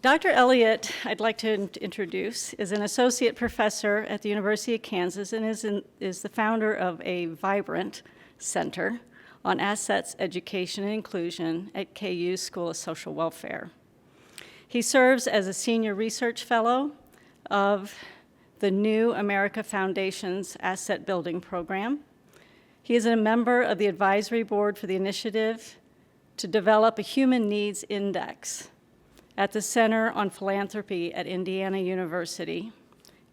Dr. Elliott, I'd like to introduce, is an associate professor at the University of Kansas and is the founder of a vibrant center on assets, education, and inclusion at KU's School of Social Welfare. He serves as a senior research fellow of the New America Foundation's Asset Building Program. He is a member of the advisory board for the initiative to develop a human needs index at the Center on Philanthropy at Indiana University,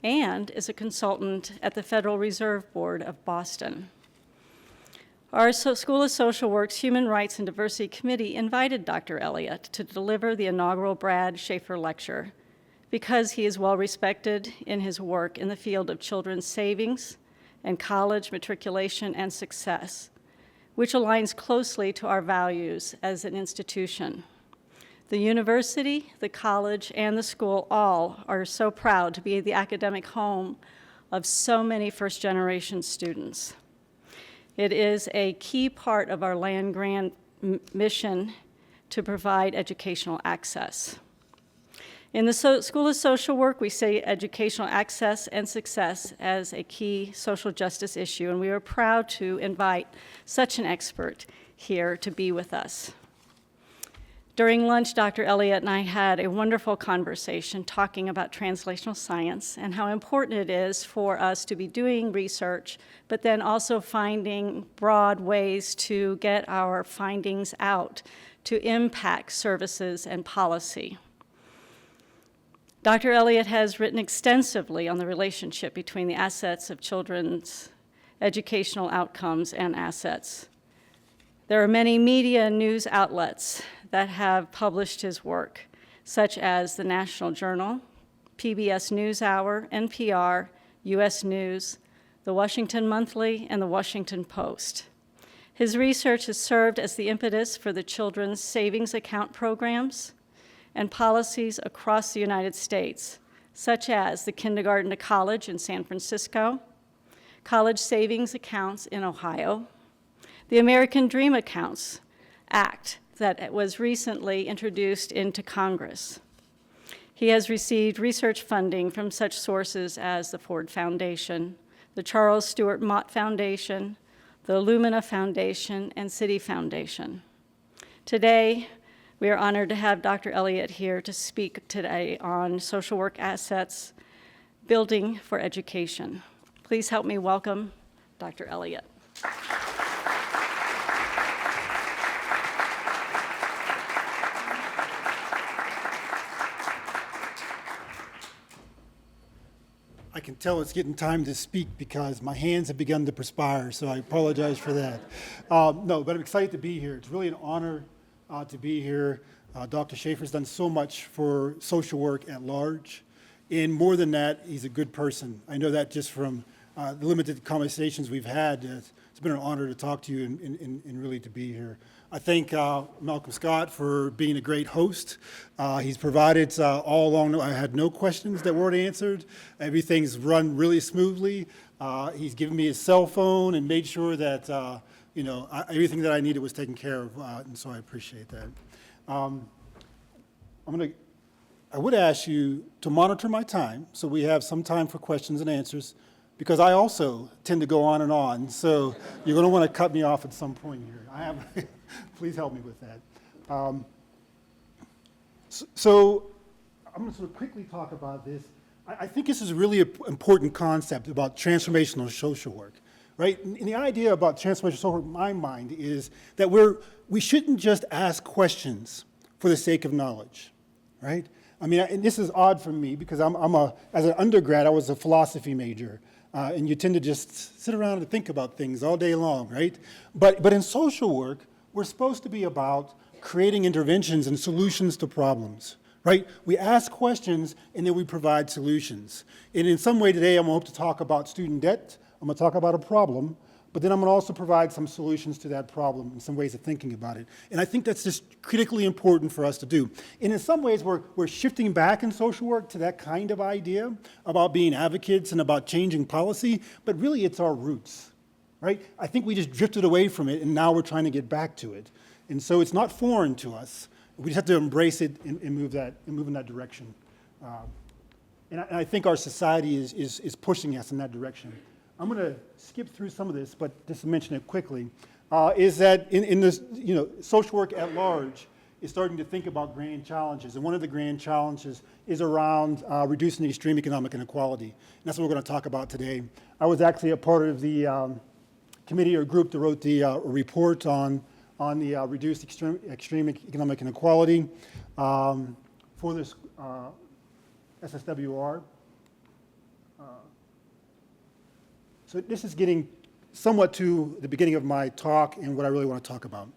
and is a consultant at the Federal Reserve Board of Boston. Our School of Social Work's Human Rights and Diversity Committee invited Dr. Elliott to deliver the inaugural Brad Sheafor Lecture because he is well respected in his work in the field of children's savings and college matriculation and success, which aligns closely to our values as an institution. The university, the college, and the school all are so proud to be the academic home of so many first-generation students. It is a key part of our land-grant mission to provide educational access. In the School of Social Work, we see educational access and success as a key social justice issue, and we are proud to invite such an expert here to be with us. During lunch, Dr. Elliott and I had a wonderful conversation talking about translational science and how important it is for us to be doing research, but then also finding broad ways to get our findings out to impact services and policy. Dr. Elliott has written extensively on the relationship between the assets of children's educational outcomes and assets. There are many media and news outlets that have published his work, such as the National Journal, PBS NewsHour, NPR, U.S. News, the Washington Monthly, and the Washington Post. His research has served as the impetus for the children's savings account programs and policies across the United States, such as the Kindergarten to College in San Francisco, college savings accounts in Ohio, the American Dream Accounts Act that was recently introduced into Congress. He has received research funding from such sources as the Ford Foundation, the Charles Stewart Mott Foundation, the Illumina Foundation, and City Foundation. Today, we are honored to have Dr. Elliott here to speak today on social work assets, building for education. Please help me welcome Dr. Elliott. I can tell it's getting time to speak because my hands have begun to perspire, so I apologize for that. No, but I'm excited to be here. It's really an honor to be here. Dr. Sheafor's done so much for social work at large, and more than that, he's a good person. I know that just from the limited conversations we've had. It's been an honor to talk to you and really to be here. I thank Malcolm Scott for being a great host. He's provided all along, I had no questions that weren't answered. Everything's run really smoothly. He's given me his cell phone and made sure that everything that I needed was taken care of, and so I appreciate that. I would ask you to monitor my time so we have some time for questions and answers, because I also tend to go on and on, so you're going to want to cut me off at some point here. Please help me with that. So I'm going to sort of quickly talk about this. I think this is a really important concept about transformational social work, right? And the idea about transformational social work in my mind is that we shouldn't just ask questions for the sake of knowledge, right? I mean, and this is odd for me because as an undergrad, I was a philosophy major. And you tend to just sit around and think about things all day long, right? But in social work, we're supposed to be about creating interventions and solutions to problems, right? We ask questions and then we provide solutions. And in some way today, I'm going to talk about student debt. I'm going to talk about a problem, but then I'm going to also provide some solutions to that problem and some ways of thinking about it. And I think that's just critically important for us to do. And in some ways, we're shifting back in social work to that kind of idea about being advocates and about changing policy, but really it's our roots, right? I think we just drifted away from it, and now we're trying to get back to it. And so it's not foreign to us. We just have to embrace it and move in that direction. And I think our society is pushing us in that direction. I'm going to skip through some of this, but just to mention it quickly, is that in this, social work at large is starting to think about grand challenges. And one of the grand challenges is around reducing the extreme economic inequality. And that's what we're going to talk about today. I was actually a part of the committee or group that wrote the report on the reduced extreme economic inequality for this SSWR. So this is getting somewhat to the beginning of my talk and what I really want to talk about.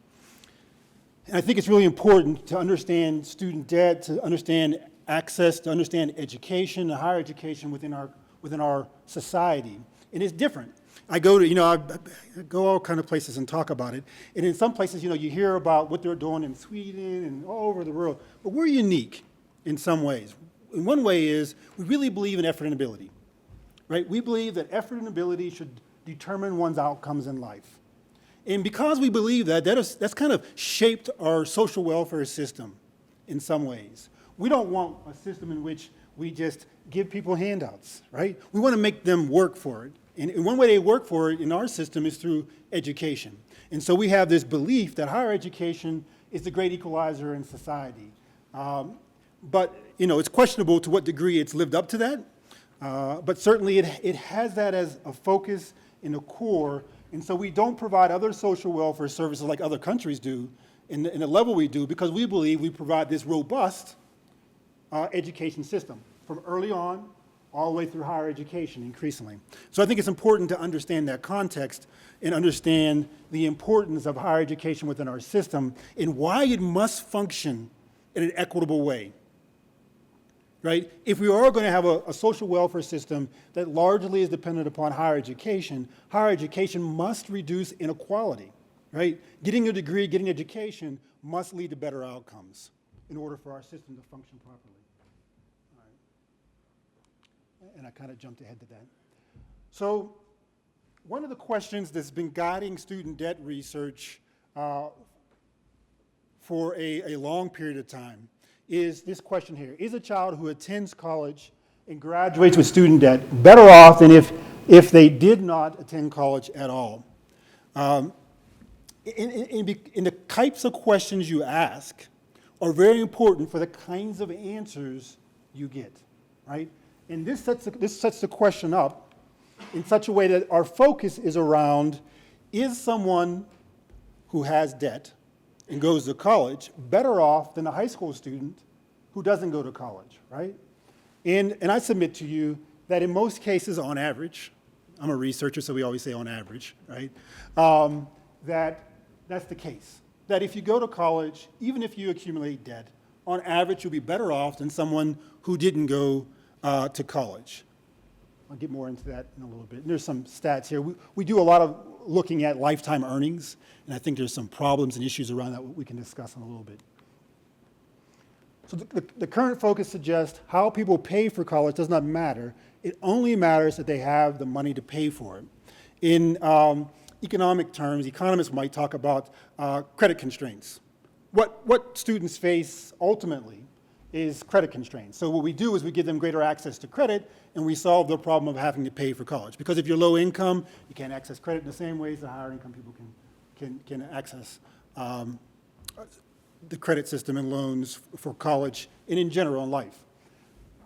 And I think it's really important to understand student debt, to understand access, to understand education, and higher education within our society. And it's different. I go to, I go all kind of places and talk about it. And in some places, you hear about what they're doing in Sweden and all over the world. But we're unique in some ways. And one way is we really believe in effort and ability, right? We believe that effort and ability should determine one's outcomes in life. And because we believe that's kind of shaped our social welfare system in some ways. We don't want a system in which we just give people handouts, right? We want to make them work for it. And one way they work for it in our system is through education. And so we have this belief that higher education is the great equalizer in society. But it's questionable to what degree it's lived up to that. But certainly it has that as a focus in a core. And so we don't provide other social welfare services like other countries do in the level we do, because we believe we provide this robust education system from early on all the way through higher education increasingly. So I think it's important to understand that context and understand the importance of higher education within our system and why it must function in an equitable way. Right? If we are going to have a social welfare system that largely is dependent upon higher education must reduce inequality, right? Getting a degree, getting education must lead to better outcomes in order for our system to function properly. All right. And I kind of jumped ahead to that. So one of the questions that's been guiding student debt research for a long period of time is this question here. Is a child who attends college and graduates with student debt better off than if they did not attend college at all? And the types of questions you ask are very important for the kinds of answers you get, right? And this sets the question up in such a way that our focus is around, is someone who has debt and goes to college better off than a high school student who doesn't go to college, right? And I submit to you that in most cases, on average, I'm a researcher, so we always say on average, right? That's the case. That if you go to college, even if you accumulate debt, on average, you'll be better off than someone who didn't go to college. I'll get more into that in a little bit. And there's some stats here. We do a lot of looking at lifetime earnings, and I think there's some problems and issues around that we can discuss in a little bit. So the current focus suggests how people pay for college does not matter. It only matters that they have the money to pay for it. In economic terms, economists might talk about credit constraints. What students face ultimately is credit constraints. So what we do is we give them greater access to credit, and we solve the problem of having to pay for college. Because if you're low income, you can't access credit in the same ways that higher income people can access the credit system and loans for college and in general in life.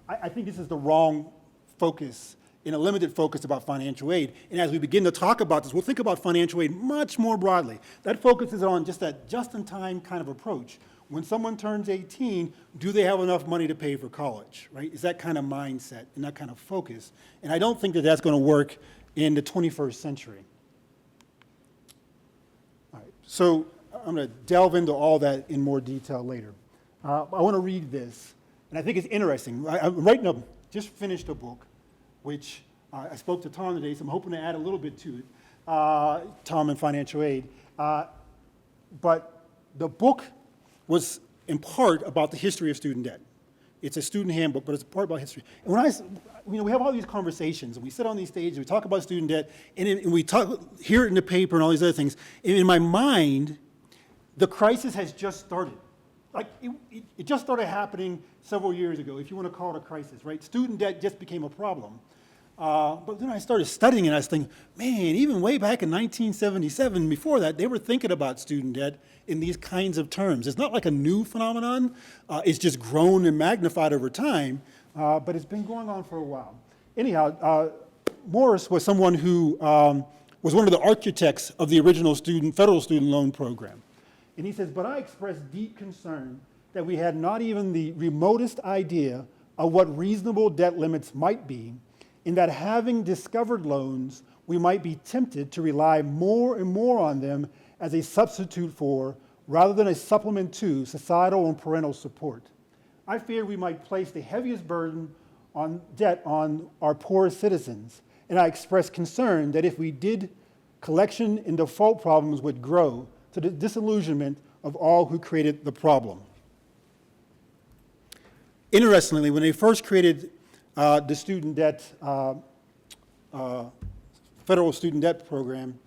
I think this is the wrong focus, in a limited focus about financial aid. And as we begin to talk about this, we'll think about financial aid much more broadly. That focuses on just that just-in-time kind of approach. When someone turns 18, do they have enough money to pay for college, right? Is that kind of mindset and that kind of focus. And I don't think that that's going to work in the 21st century. All right, so I'm going to delve into all that in more detail later. I want to read this, and I think it's interesting. I'm writing just finished a book, which I spoke to Tom today, so I'm hoping to add a little bit to it, Tom and financial aid. But the book was in part about the history of student debt. It's a student handbook, but it's part about history. And when we have all these conversations, and we sit on these stages, we talk about student debt, and we hear it in the paper and all these other things. And in my mind, the crisis has just started. it just started happening several years ago, if you want to call it a crisis, right? Student debt just became a problem. But then I started studying and I was thinking, man, even way back in 1977, before that, they were thinking about student debt in these kinds of terms. It's not like a new phenomenon. It's just grown and magnified over time, but it's been going on for a while. Anyhow, Morris was someone who was one of the architects of the original federal student loan program. And he says, but I expressed deep concern that we had not even the remotest idea of what reasonable debt limits might be, in that having discovered loans, we might be tempted to rely more and more on them as a substitute for, rather than a supplement to, societal and parental support. I fear we might place the heaviest burden on debt on our poorest citizens, and I express concern that if we did, collection and default problems would grow to the disillusionment of all who created the problem. Interestingly, when they first created the student debt, federal student debt program,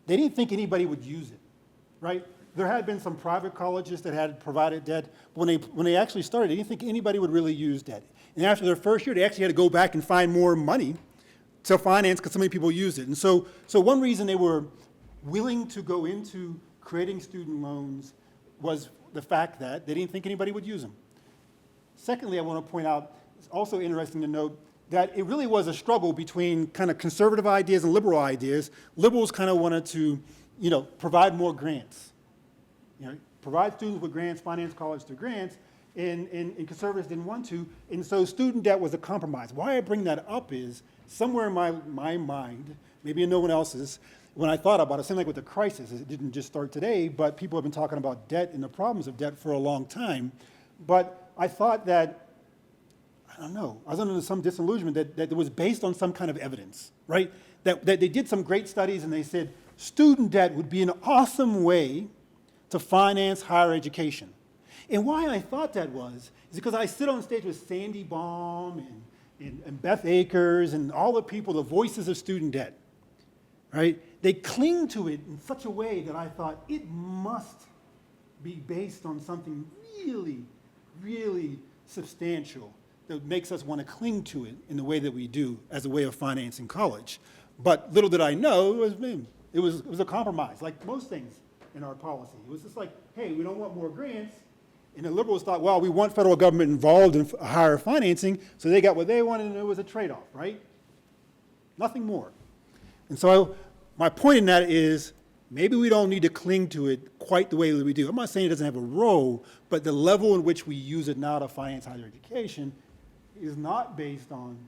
they didn't think anybody would use it, right? There had been some private colleges that had provided debt, but when they actually started, they didn't think anybody would really use debt. And after their first year, they actually had to go back and find more money to finance because so many people used it. And so one reason they were willing to go into creating student loans was the fact that they didn't think anybody would use them. Secondly, I want to point out, it's also interesting to note that it really was a struggle between kind of conservative ideas and liberal ideas. Liberals kind of wanted to, provide more grants. Provide students with grants, finance college through grants, and conservatives didn't want to, and so student debt was a compromise. Why I bring that up is, somewhere in my mind, maybe in no one else's, when I thought about it, it seemed like with the crisis, it didn't just start today, but people have been talking about debt and the problems of debt for a long time. But I thought that, I don't know, I was under some disillusionment that it was based on some kind of evidence, right? That they did some great studies and they said student debt would be an awesome way to finance higher education. And why I thought that was is because I sit on stage with Sandy Baum and Beth Akers and all the people, the voices of student debt, right? They cling to it in such a way that I thought it must be based on something really, really substantial that makes us want to cling to it in the way that we do as a way of financing college. But little did I know, it was a compromise, like most things in our policy. It was just like, hey, we don't want more grants. And the liberals thought, well, we want federal government involved in higher financing, so they got what they wanted, and it was a trade-off, right? Nothing more. And so my point in that is, maybe we don't need to cling to it quite the way that we do. I'm not saying it doesn't have a role, but the level in which we use it now to finance higher education is not based on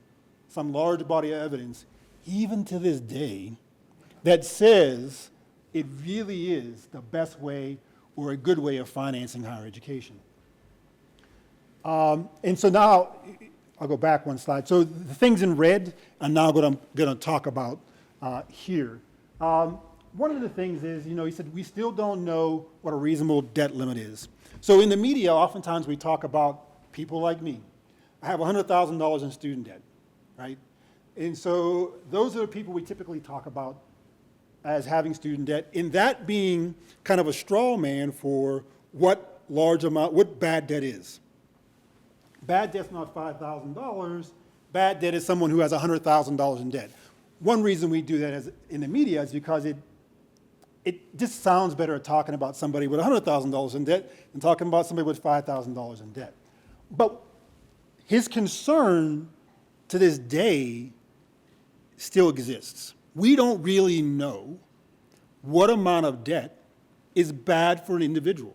some large body of evidence, even to this day, that says it really is the best way or a good way of financing higher education. And so now, I'll go back one slide. So the things in red are now what I'm going to talk about here. One of the things is, he said, we still don't know what a reasonable debt limit is. So in the media, oftentimes we talk about people like me. I have $100,000 in student debt, right? And so those are the people we typically talk about as having student debt, and that being kind of a straw man for what bad debt is. Bad debt's not $5,000. Bad debt is someone who has $100,000 in debt. One reason we do that in the media is because it just sounds better talking about somebody with $100,000 in debt than talking about somebody with $5,000 in debt. But his concern to this day still exists. We don't really know what amount of debt is bad for an individual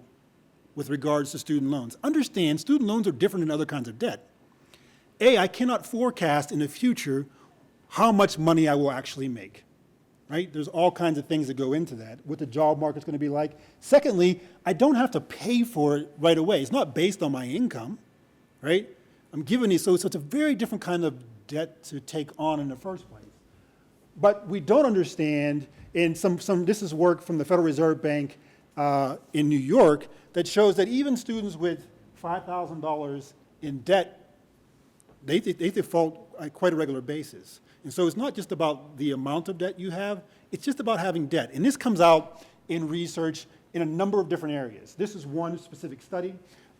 with regards to student loans. Understand, student loans are different than other kinds of debt. I cannot forecast in the future how much money I will actually make, right? There's all kinds of things that go into that, what the job market's going to be like. Secondly, I don't have to pay for it right away. It's not based on my income, right? I'm given these, so it's a very different kind of debt to take on in the first place. But we don't understand, and this is work from the Federal Reserve Bank in New York that shows that even students with $5,000 in debt, they default on quite a regular basis. And so it's not just about the amount of debt you have, it's just about having debt. And this comes out in research in a number of different areas. This is one specific study,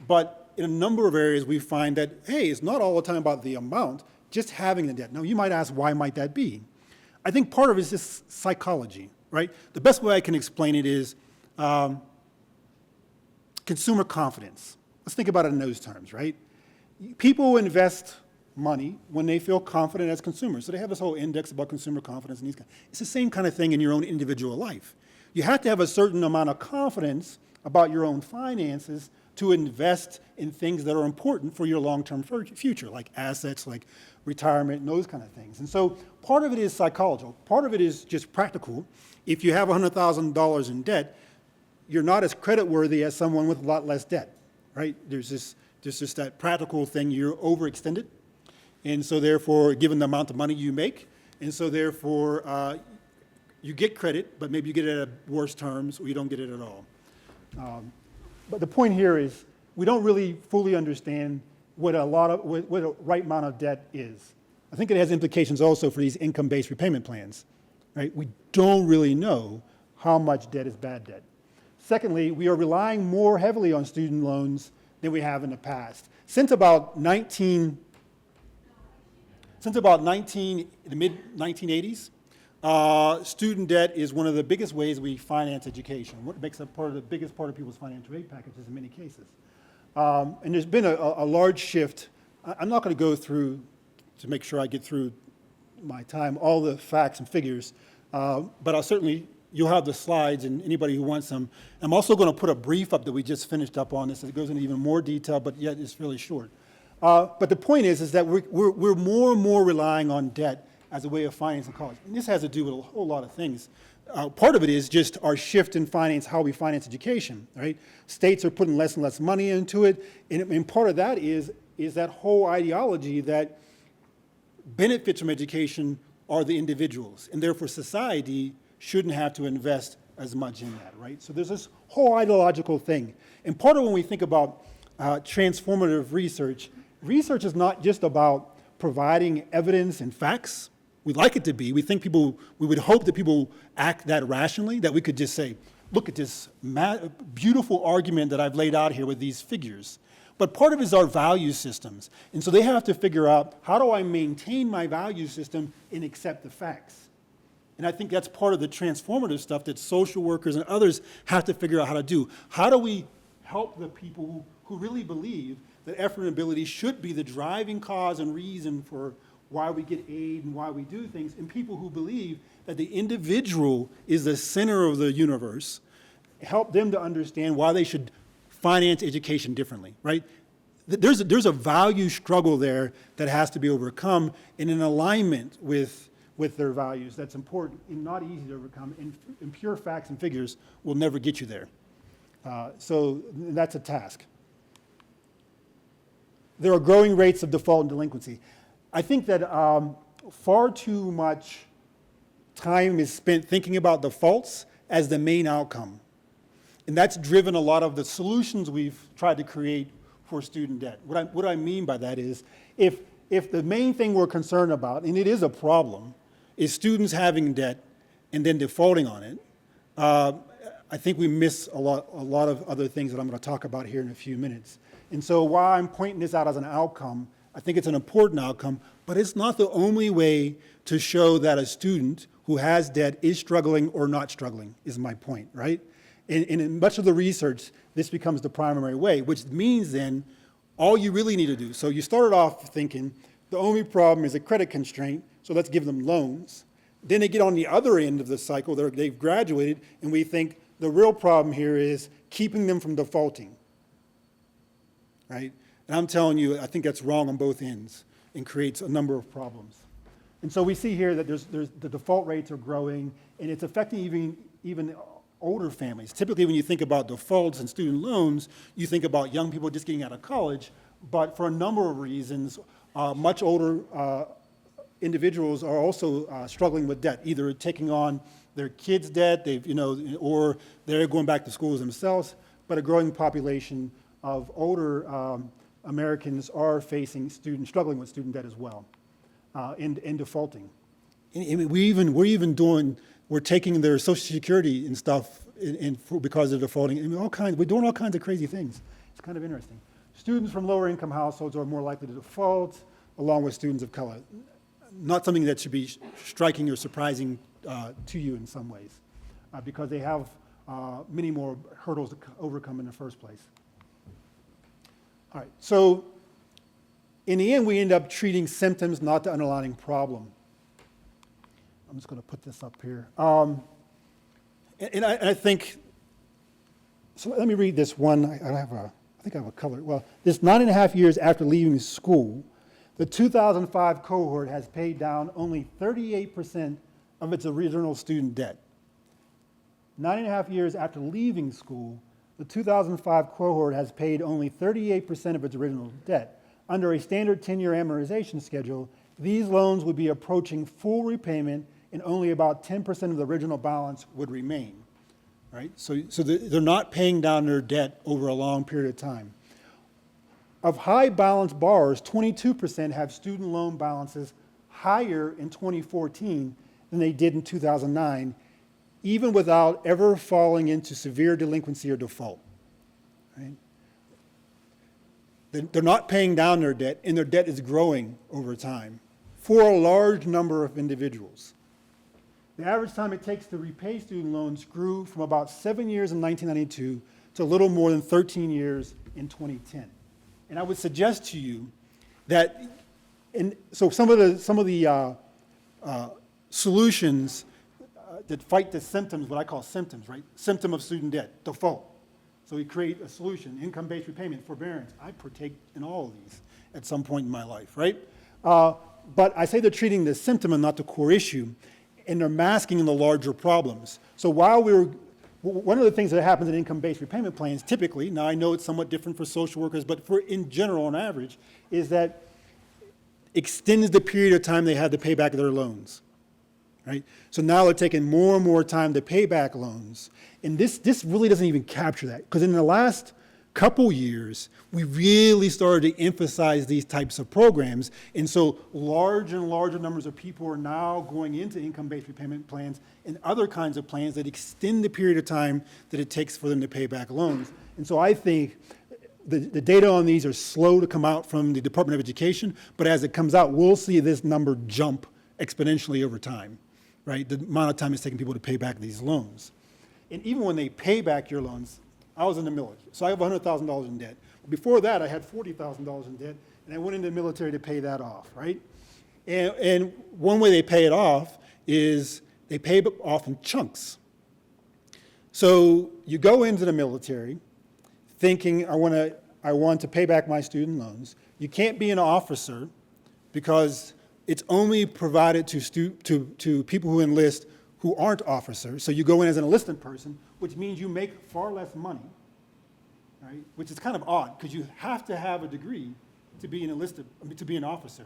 but in a number of areas we find that, hey, it's not all the time about the amount, just having the debt. Now, you might ask, why might that be? I think part of it is just psychology, right? The best way I can explain it is consumer confidence. Let's think about it in those terms, right? People invest money when they feel confident as consumers. So they have this whole index about consumer confidence and these kinds. It's the same kind of thing in your own individual life. You have to have a certain amount of confidence about your own finances to invest in things that are important for your long-term future, like assets, like retirement, and those kind of things. And so part of it is psychological. Part of it is just practical. If you have $100,000 in debt, you're not as creditworthy as someone with a lot less debt, right? There's just that practical thing. You're overextended. And so therefore, given the amount of money you make, and so therefore, you get credit, but maybe you get it at worse terms, or you don't get it at all. But the point here is, we don't really fully understand what a right amount of debt is. I think it has implications also for these income-based repayment plans, right? We don't really know how much debt is bad debt. Secondly, we are relying more heavily on student loans than we have in the past. Since about the mid-1980s, student debt is one of the biggest ways we finance education. What makes up the biggest part of people's financial aid packages in many cases. And there's been a large shift. I'm not going to go through, to make sure I get through my time, all the facts and figures, but you'll have the slides, and anybody who wants them. I'm also going to put a brief up that we just finished up on this. It goes into even more detail, but yet it's really short. But the point is that we're more and more relying on debt as a way of financing college. And this has to do with a whole lot of things. Part of it is just our shift in how we finance education, right? States are putting less and less money into it, and part of that is that whole ideology that benefits from education are the individuals, and therefore society shouldn't have to invest as much in that, right? So there's this whole ideological thing. And part of when we think about transformative research is not just about providing evidence and facts. We'd like it to be. We would hope that people act that rationally, that we could just say, look at this beautiful argument that I've laid out here with these figures. But part of it is our value systems. And so they have to figure out, how do I maintain my value system and accept the facts? And I think that's part of the transformative stuff that social workers and others have to figure out how to do. How do we help the people who really believe that effort and ability should be the driving cause and reason for why we get aid and why we do things, and people who believe that the individual is the center of the universe, help them to understand why they should finance education differently, right? There's a value struggle there that has to be overcome in an alignment with their values. That's important and not easy to overcome, and pure facts and figures will never get you there. So that's a task. There are growing rates of default and delinquency. I think that far too much time is spent thinking about defaults as the main outcome. And that's driven a lot of the solutions we've tried to create for student debt. What I mean by that is, if the main thing we're concerned about, and it is a problem, is students having debt and then defaulting on it, I think we miss a lot of other things that I'm going to talk about here in a few minutes. And so while I'm pointing this out as an outcome, I think it's an important outcome, but it's not the only way to show that a student who has debt is struggling or not struggling, is my point, right? And in much of the research, this becomes the primary way, which means then all you really need to do. So you started off thinking the only problem is a credit constraint, so let's give them loans. Then they get on the other end of the cycle, they've graduated, and we think the real problem here is keeping them from defaulting, right? And I'm telling you, I think that's wrong on both ends and creates a number of problems. And so we see here that the default rates are growing, and it's affecting even older families. Typically, when you think about defaults and student loans, you think about young people just getting out of college, but for a number of reasons, much older individuals are also struggling with debt, either taking on their kids' debt, or they're going back to schools themselves, but a growing population of older Americans are struggling with student debt as well, and defaulting. And we're taking their Social Security and stuff because of defaulting. I mean, we're doing all kinds of crazy things. It's kind of interesting. Students from lower income households are more likely to default, along with students of color. Not something that should be striking or surprising to you in some ways, because they have many more hurdles to overcome in the first place. All right, so in the end, we end up treating symptoms, not the underlying problem. I'm just going to put this up here. And I think, so let me read this one. I think I have a color. Well, this 9.5 years after leaving school, the 2005 cohort has paid down only 38% of its original student debt. 9.5 years after leaving school, the 2005 cohort has paid only 38% of its original debt. Under a standard 10-year amortization schedule, these loans would be approaching full repayment and only about 10% of the original balance would remain, right? So they're not paying down their debt over a long period of time. Of high balance borrowers, 22% have student loan balances higher in 2014 than they did in 2009, even without ever falling into severe delinquency or default, right? They're not paying down their debt, and their debt is growing over time for a large number of individuals. The average time it takes to repay student loans grew from about 7 years in 1992 to a little more than 13 years in 2010. And I would suggest to you that, so some of the solutions that fight the symptoms, what I call symptoms, right? Symptom of student debt, default. So we create a solution, income-based repayment, forbearance. I partake in all of these at some point in my life, right? But I say they're treating the symptom and not the core issue, and they're masking the larger problems. So while one of the things that happens in income-based repayment plans, typically, now I know it's somewhat different for social workers, but in general, on average, is that extends the period of time they had to pay back their loans, right? So now they're taking more and more time to pay back loans. And this really doesn't even capture that, because in the last couple years, we really started to emphasize these types of programs. And so larger and larger numbers of people are now going into income-based repayment plans and other kinds of plans that extend the period of time that it takes for them to pay back loans. And so I think the data on these are slow to come out from the Department of Education, but as it comes out, we'll see this number jump exponentially over time, right? The amount of time it's taking people to pay back these loans. And even when they pay back your loans, I was in the military, so I have $100,000 in debt. Before that, I had $40,000 in debt, and I went into the military to pay that off, right? And one way they pay it off is they pay it off in chunks. So you go into the military thinking, I want to pay back my student loans. You can't be an officer because it's only provided to people who enlist who aren't officers. So you go in as an enlisted person, which means you make far less money, right? Which is kind of odd, because you have to have a degree to be to be an officer,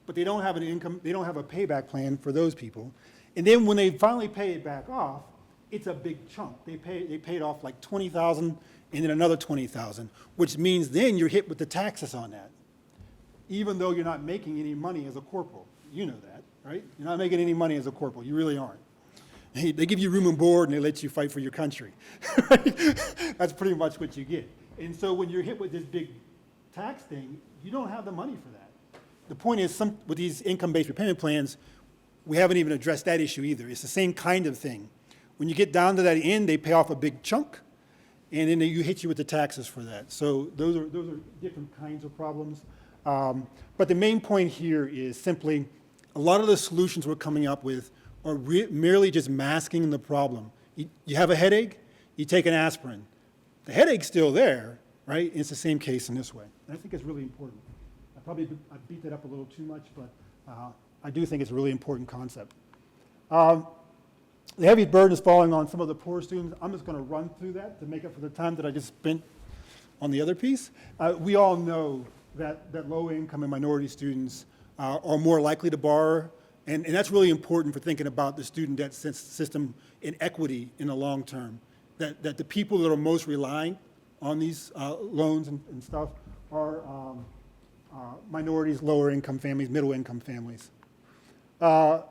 but they don't have an income, they don't have a payback plan for those people. And then when they finally pay it back off, it's a big chunk. They paid off like $20,000 and then another $20,000, which means then you're hit with the taxes on that, even though you're not making any money as a corporal. You know that, right? You're not making any money as a corporal. You really aren't. They give you room and board and they let you fight for your country. Right? That's pretty much what you get. And so when you're hit with this big tax thing, you don't have the money for that. The point is, with these income-based repayment plans, we haven't even addressed that issue either. It's the same kind of thing. When you get down to that end, they pay off a big chunk, and then you hit you with the taxes for that. So those are different kinds of problems. But the main point here is simply a lot of the solutions we're coming up with are merely just masking the problem. You have a headache, you take an aspirin. The headache's still there, right? It's the same case in this way. And I think it's really important. I beat that up a little too much, but I do think it's a really important concept. The heavy burden is falling on some of the poor students. I'm just going to run through that to make up for the time that I just spent on the other piece. We all know that low income and minority students are more likely to borrow. And that's really important for thinking about the student debt system in equity in the long term. That the people that are most reliant on these loans and stuff are minorities, lower income families, middle income families. So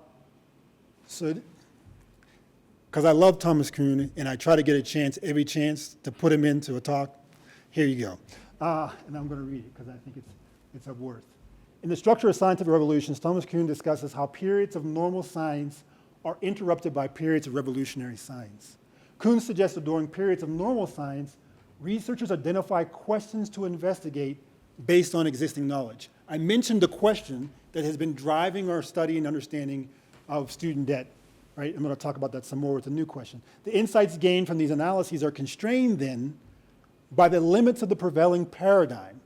because I love Thomas Kuhn, and I try to get every chance to put him into a talk. Here you go. And I'm going to read it because I think it's of worth. In The Structure of Scientific Revolutions, Thomas Kuhn discusses how periods of normal science are interrupted by periods of revolutionary science. Kuhn suggests that during periods of normal science, researchers identify questions to investigate based on existing knowledge. I mentioned the question that has been driving our study and understanding of student debt, right? I'm going to talk about that some more with a new question. The insights gained from these analyses are constrained then by the limits of the prevailing paradigm,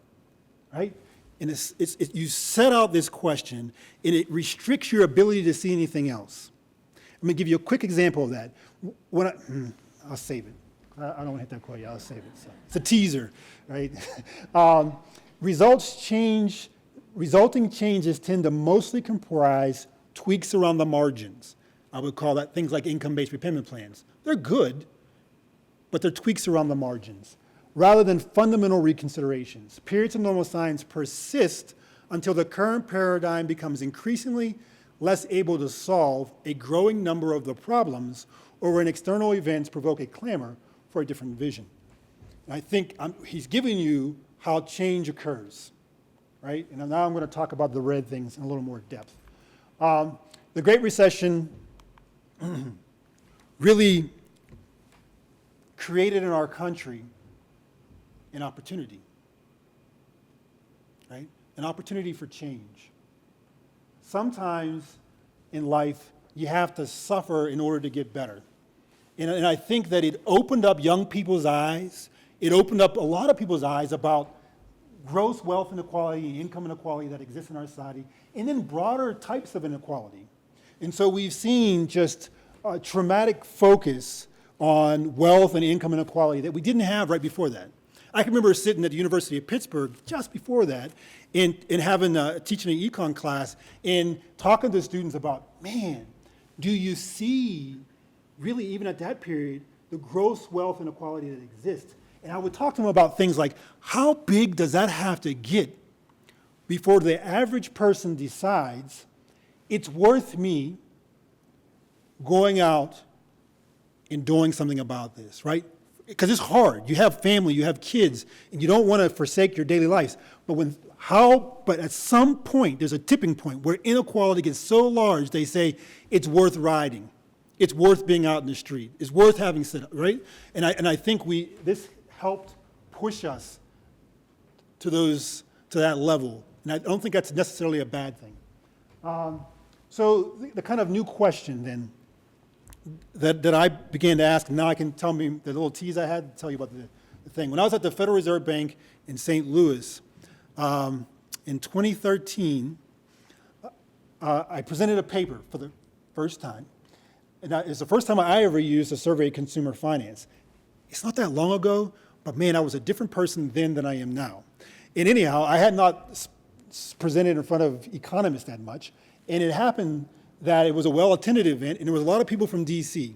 right? And you set out this question, and it restricts your ability to see anything else. I'm going to give you a quick example of that. I'll save it. I don't want to hit that quite yet. I'll save it. So it's a teaser, right? Resulting changes tend to mostly comprise tweaks around the margins. I would call that things like income-based repayment plans. They're good, but they're tweaks around the margins, rather than fundamental reconsiderations. Periods of normal science persist until the current paradigm becomes increasingly less able to solve a growing number of the problems, or when external events provoke a clamor for a different vision. And I think he's giving you how change occurs, right? And now I'm going to talk about the red things in a little more depth. The Great Recession really created in our country an opportunity, right? An opportunity for change. Sometimes in life, you have to suffer in order to get better. And I think that it opened up young people's eyes. It opened up a lot of people's eyes about gross wealth inequality and income inequality that exists in our society, and then broader types of inequality. And so we've seen just a traumatic focus on wealth and income inequality that we didn't have right before that. I can remember sitting at the University of Pittsburgh just before that and having teaching an econ class and talking to students about, man, do you see really even at that period the gross wealth inequality that exists? And I would talk to them about things like, how big does that have to get before the average person decides it's worth me going out and doing something about this, right? Because it's hard. You have family, you have kids, and you don't want to forsake your daily lives. But at some point, there's a tipping point where inequality gets so large, they say it's worth riding. It's worth being out in the street. It's worth having sit up, right? And I think this helped push us to that level. And I don't think that's necessarily a bad thing. So the kind of new question then that I began to ask, and now I can tell me the little tease I had to tell you about the thing. When I was at the Federal Reserve Bank in St. Louis in 2013, I presented a paper for the first time. And it's the first time I ever used a survey of consumer finance. It's not that long ago, but man, I was a different person then than I am now. And anyhow, I had not presented in front of economists that much, and it happened that it was a well-attended event, and there was a lot of people from DC,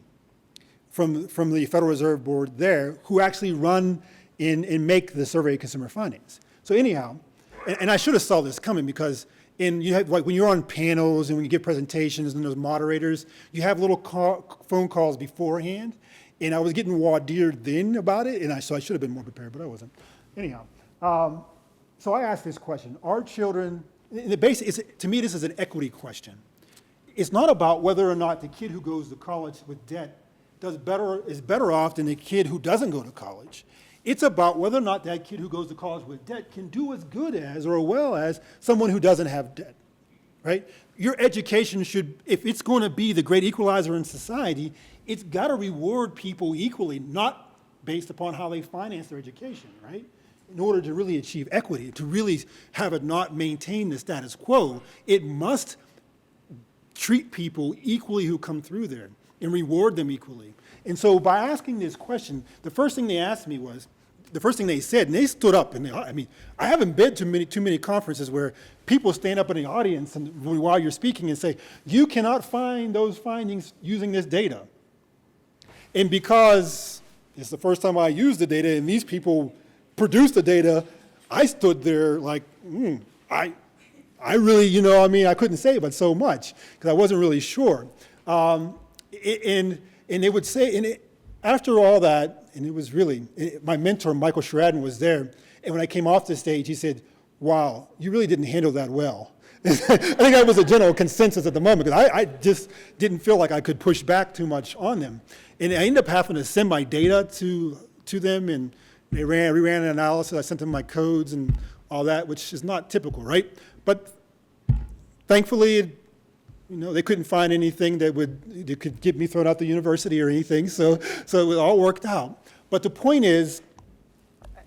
from the Federal Reserve Board there, who actually run and make the survey of consumer finance. So anyhow, and I should have saw this coming because you have, like when you're on panels and when you give presentations and those moderators, you have little phone calls beforehand, and I was getting wadeered then about it, and so I should have been more prepared, but I wasn't. Anyhow, so I asked this question: Are children? To me, this is an equity question. It's not about whether or not the kid who goes to college with debt is better off than the kid who doesn't go to college. It's about whether or not that kid who goes to college with debt can do as good as or well as someone who doesn't have debt, right? Your education should, if it's going to be the great equalizer in society, it's got to reward people equally, not based upon how they finance their education, right? In order to really achieve equity, to really have it not maintain the status quo, it must treat people equally who come through there and reward them equally. And so by asking this question, the first thing they said, and they stood up, and I haven't been to too many conferences where people stand up in the audience and while you're speaking and say, you cannot find those findings using this data. And because it's the first time I used the data and these people produced the data, I stood there like, I really, I couldn't say but so much because I wasn't really sure. And And they would say, after all that, and it was really, my mentor, Michael Sheridan, was there. And when I came off the stage, he said, wow, you really didn't handle that well. I think that was a general consensus at the moment, because I just didn't feel like I could push back too much on them. And I ended up having to send my data to them, and we ran an analysis. I sent them my codes and all that, which is not typical, right? But thankfully, they couldn't find anything that could get me thrown out the university or anything, so it all worked out. But the point is,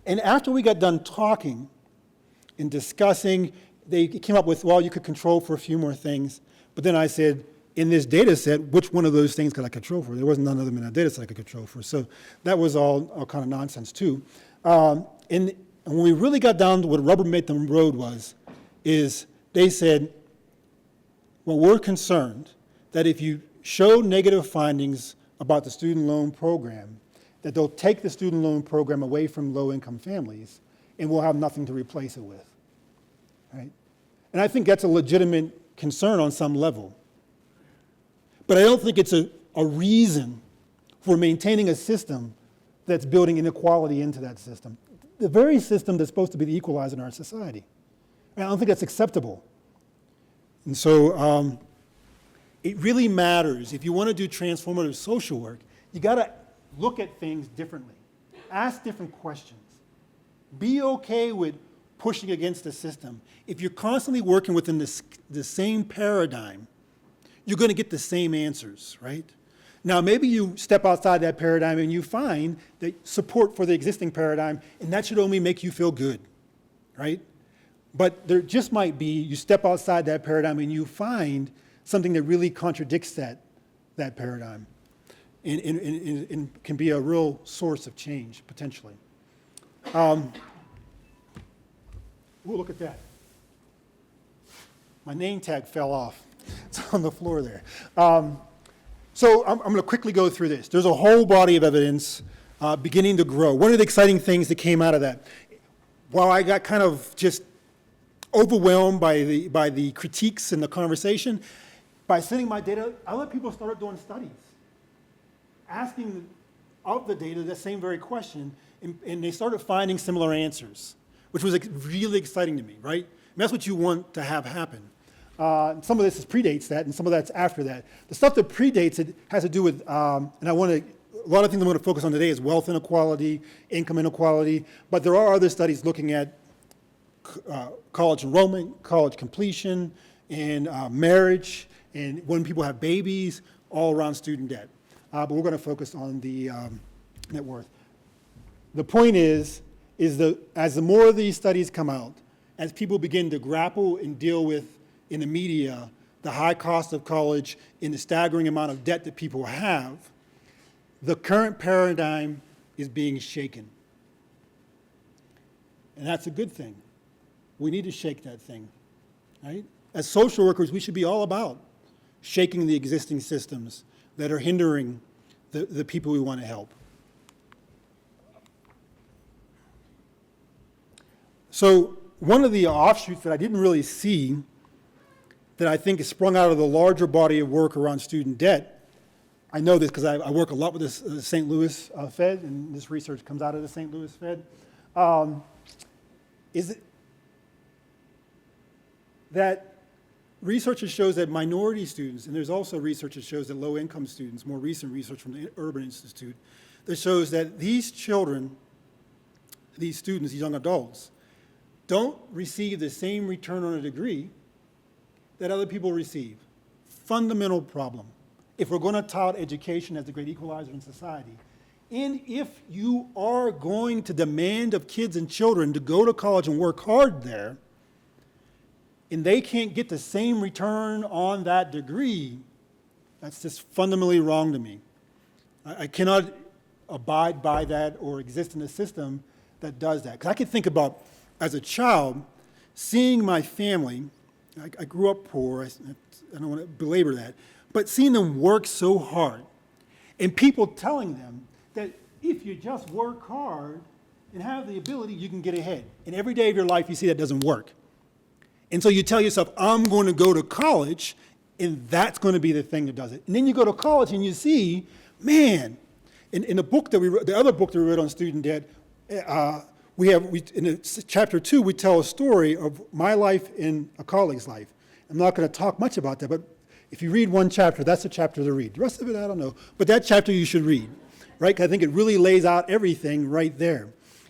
and after we got done talking and discussing, they came up with, well, you could control for a few more things. But then I said, in this data set, which one of those things could I control for? There wasn't none of them in that data set I could control for. So that was all kind of nonsense too. And when we really got down to what rubber met the road is they said, well, we're concerned that if you show negative findings about the student loan program, that they'll take the student loan program away from low-income families, and we'll have nothing to replace it with, right? And I think that's a legitimate concern on some level. But I don't think it's a reason for maintaining a system that's building inequality into that system. The very system that's supposed to be the equalizer in our society. And I don't think that's acceptable. And so it really matters. If you want to do transformative social work, you got to look at things differently. Ask different questions. Be okay with pushing against the system. If you're constantly working within the same paradigm, you're going to get the same answers, right? Now, maybe you step outside that paradigm and you find that support for the existing paradigm, and that should only make you feel good, right? But there just might be, you step outside that paradigm and you find something that really contradicts that paradigm and can be a real source of change, potentially. Look at that. My name tag fell off. It's on the floor there. So I'm going to quickly go through this. There's a whole body of evidence beginning to grow. One of the exciting things that came out of that, while I got kind of just overwhelmed by the critiques and the conversation, by sending my data, I let people start doing studies, asking of the data the same very question, and they started finding similar answers, which was really exciting to me, right? And that's what you want to have happen. Some of this predates that, and some of that's after that. The stuff that predates it has to do with, and a lot of things I'm going to focus on today is wealth inequality, income inequality, but there are other studies looking at college enrollment, college completion, and marriage, and when people have babies, all around student debt. But we're going to focus on the net worth. The point is that as the more of these studies come out, as people begin to grapple and deal with in the media the high cost of college and the staggering amount of debt that people have, the current paradigm is being shaken. And that's a good thing. We need to shake that thing, right? As social workers, we should be all about shaking the existing systems that are hindering the people we want to help. So one of the offshoots that I didn't really see that I think is sprung out of the larger body of work around student debt, I know this because I work a lot with the St. Louis Fed, and this research comes out of the St. Louis Fed, is that research shows that minority students, and there's also research that shows that low-income students, more recent research from the Urban Institute, that shows that these children, these students, these young adults, don't receive the same return on a degree that other people receive. Fundamental problem. If we're going to tout education as the great equalizer in society, and if you are going to demand of kids and children to go to college and work hard there, and they can't get the same return on that degree, that's just fundamentally wrong to me. I cannot abide by that or exist in a system that does that. Because I can think about, as a child, seeing my family, I grew up poor, I don't want to belabor that, but seeing them work so hard, and people telling them that if you just work hard and have the ability, you can get ahead. And every day of your life, you see that doesn't work. And so you tell yourself, I'm going to go to college, and that's going to be the thing that does it. And then you go to college and you see man, in the book that we read, the other book that we read on student debt, in chapter 2, we tell a story of my life and a colleague's life. I'm not going to talk much about that, but if you read one chapter, that's the chapter to read. The rest of it, I don't know. But that chapter you should read, right? 'Cause I think it really lays out everything right there.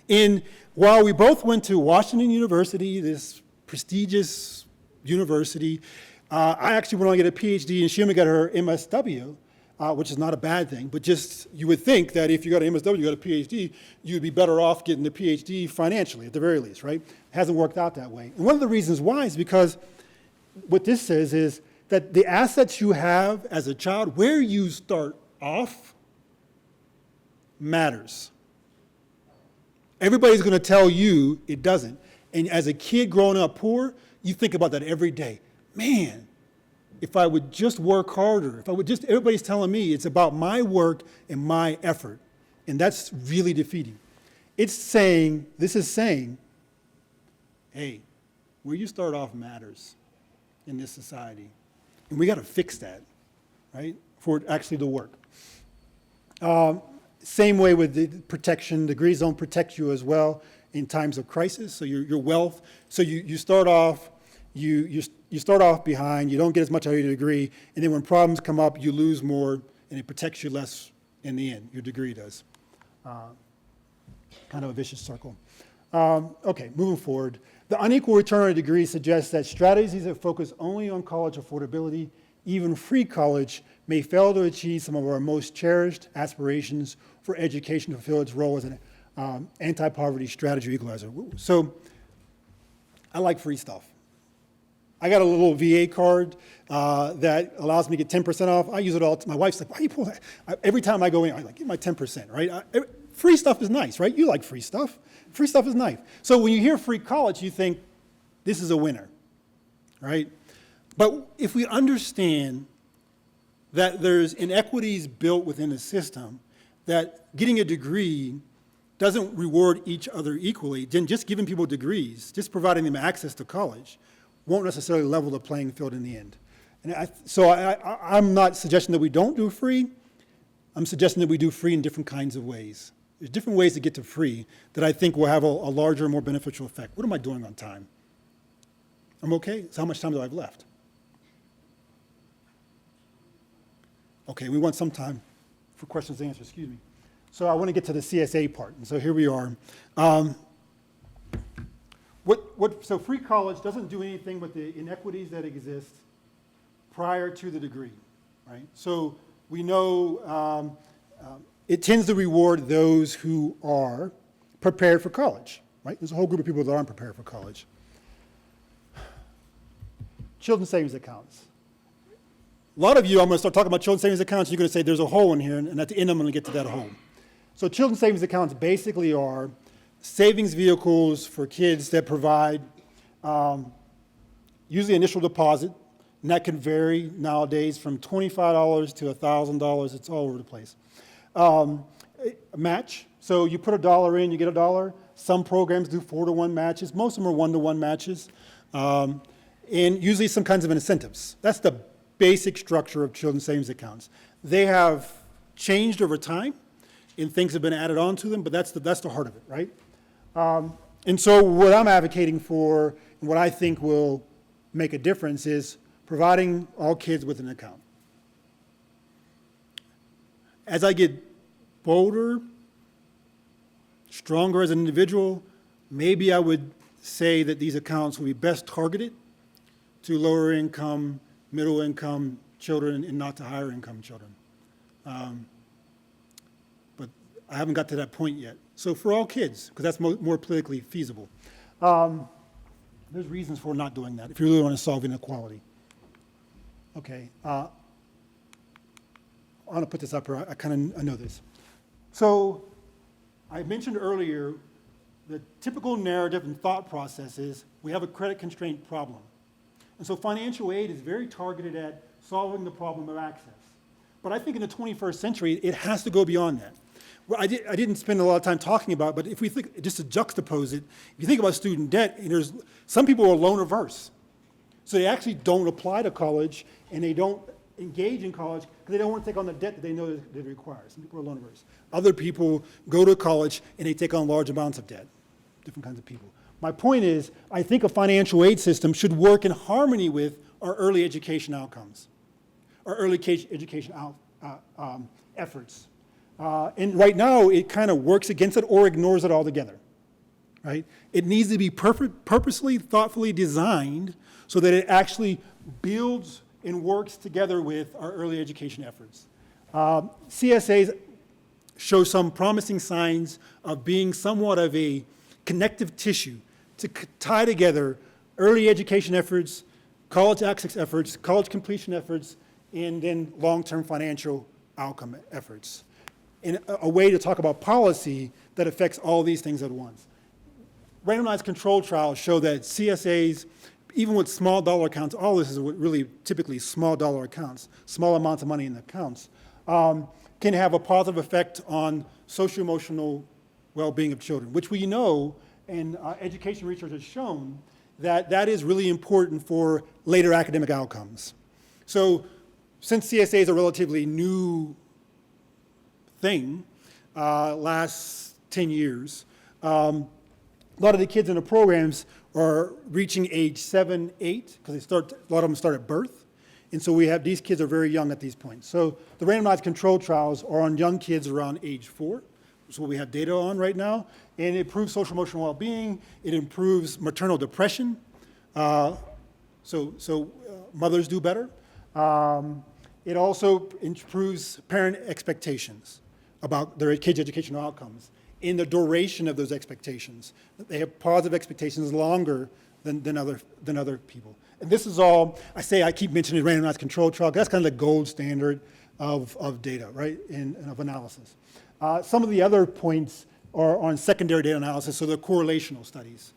And while we both went to Washington University, this prestigious university, I actually went on to get a PhD, and she only got her MSW, which is not a bad thing, but just you would think that if you got an MSW, you got a PhD, you'd be better off getting the PhD financially, at the very least, right? It hasn't worked out that way. And one of the reasons why is because what this says is that the assets you have as a child, where you start off, matters. Everybody's going to tell you it doesn't. And as a kid growing up poor, you think about that every day. Man, if I would just work harder, everybody's telling me it's about my work and my effort. And that's really defeating. This is saying, hey, where you start off matters in this society. And we got to fix that, right, for it actually to work. Same way with the protection. Degrees don't protect you as well in times of crisis. So your wealth. So you start off, you start off behind. You don't get as much out of your degree, and then when problems come up, you lose more, and it protects you less in the end. Your degree does. Kind of a vicious circle. Okay, moving forward. The unequal return on a degree suggests that strategies that focus only on college affordability, even free college, may fail to achieve some of our most cherished aspirations for education to fulfill its role as an anti-poverty strategy equalizer. So I like free stuff. I got a little VA card that allows me to get 10% off. I use it all. My wife's like, why do you pull that? Every time I go in, I like, get my 10%, right? Free stuff is nice, right? You like free stuff. Free stuff is nice. So when you hear free college, you think, this is a winner, right? But if we understand that there's inequities built within the system, that getting a degree doesn't reward each other equally, then just giving people degrees, just providing them access to college, won't necessarily level the playing field in the end. And I'm not suggesting that we don't do free. I'm suggesting that we do free in different kinds of ways. There's different ways to get to free that I think will have a larger, more beneficial effect. What am I doing on time? I'm okay? So how much time do I have left? Okay, we want some time for questions and answers, excuse me. So I want to get to the CSA part, and so here we are. So free college doesn't do anything with the inequities that exist prior to the degree, right? So we know it tends to reward those who are prepared for college, right? There's a whole group of people that aren't prepared for college. Children's savings accounts. A lot of you, I'm going to start talking about children's savings accounts, you're going to say there's a hole in here, and at the end I'm going to get to that hole. So children's savings accounts basically are savings vehicles for kids that provide usually initial deposit, and that can vary nowadays from $25 to $1,000. It's all over the place. Match, so you put $1 in, you get $1. Some programs do 4-to-1 matches. Most of them are 1-to-1 matches, and usually some kinds of incentives. That's the basic structure of children's savings accounts. They have changed over time, and things have been added on to them, but that's the heart of it, right? And so what I'm advocating for, and what I think will make a difference, is providing all kids with an account. As I get bolder, stronger as an individual, maybe I would say that these accounts will be best targeted to lower income, middle income children and not to higher income children. But I haven't got to that point yet. So for all kids, because that's more politically feasible. There's reasons for not doing that if you really want to solve inequality. Okay, I want to put this up here. I know this. So I mentioned earlier the typical narrative and thought process is we have a credit constraint problem. And so financial aid is very targeted at solving the problem of access. But I think in the 21st century, it has to go beyond that. Well, I didn't spend a lot of time talking about it, but if we think, just to juxtapose it, if you think about student debt, some people are loan averse. So they actually don't apply to college, and they don't engage in college because they don't want to take on the debt that they know that it requires. Some people are loan averse. Other people go to college and they take on large amounts of debt, different kinds of people. My point is, I think a financial aid system should work in harmony with our early education outcomes, our early education efforts. And right now, it kind of works against it or ignores it altogether, right? It needs to be purposely, thoughtfully designed so that it actually builds and works together with our early education efforts. CSAs show some promising signs of being somewhat of a connective tissue to tie together early education efforts, college access efforts, college completion efforts, and then long-term financial outcome efforts. In a way to talk about policy that affects all these things at once. Randomized control trials show that CSAs, even with small dollar accounts, all this is really typically small dollar accounts, small amounts of money in the accounts, can have a positive effect on socio-emotional well-being of children, which we know, and education research has shown, that that is really important for later academic outcomes. So since CSA is a relatively new thing, last 10 years, a lot of the kids in the programs are reaching age 7, 8, because a lot of them start at birth. And so these kids are very young at these points. So the randomized control trials are on young kids around age 4. That's what we have data on right now. And it improves social emotional well-being. It improves maternal depression. So mothers do better. It also improves parent expectations about their kids' educational outcomes in the duration of those expectations. They have positive expectations longer than other people. And this is all, I keep mentioning randomized control trial, that's kind of the gold standard of data, right, and of analysis. Some of the other points are on secondary data analysis, so they're correlational studies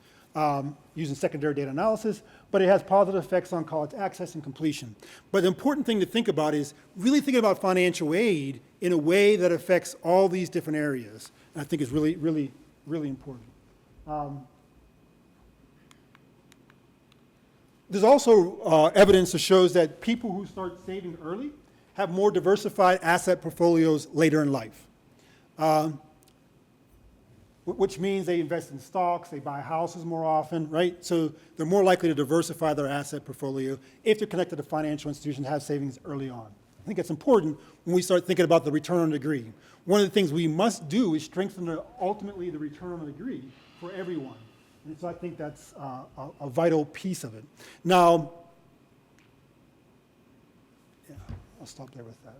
using secondary data analysis, but it has positive effects on college access and completion. But the important thing to think about is really thinking about financial aid in a way that affects all these different areas. And I think is really, really, really important. There's also evidence that shows that people who start saving early have more diversified asset portfolios later in life, which means they invest in stocks, they buy houses more often, right? So they're more likely to diversify their asset portfolio if they're connected to financial institutions, have savings early on. I think it's important when we start thinking about the return on a degree. One of the things we must do is strengthen ultimately the return on a degree for everyone. And so I think that's a vital piece of it. Now, yeah, I'll stop there with that.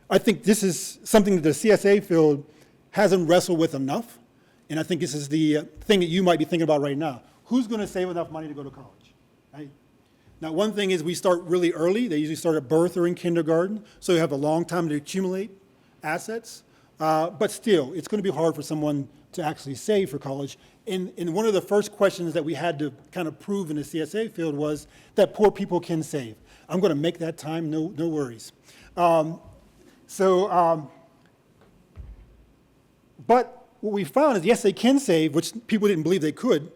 I think this is something that the CSA field hasn't wrestled with enough, and I think this is the thing that you might be thinking about right now. Who's going to save enough money to go to college, right? Now, one thing is we start really early. They usually start at birth or in kindergarten, so you have a long time to accumulate assets. But still, it's going to be hard for someone to actually save for college. And one of the first questions that we had to kind of prove in the CSA field was that poor people can save. I'm going to make that time, no worries. But what we found is, yes, they can save, which people didn't believe they could,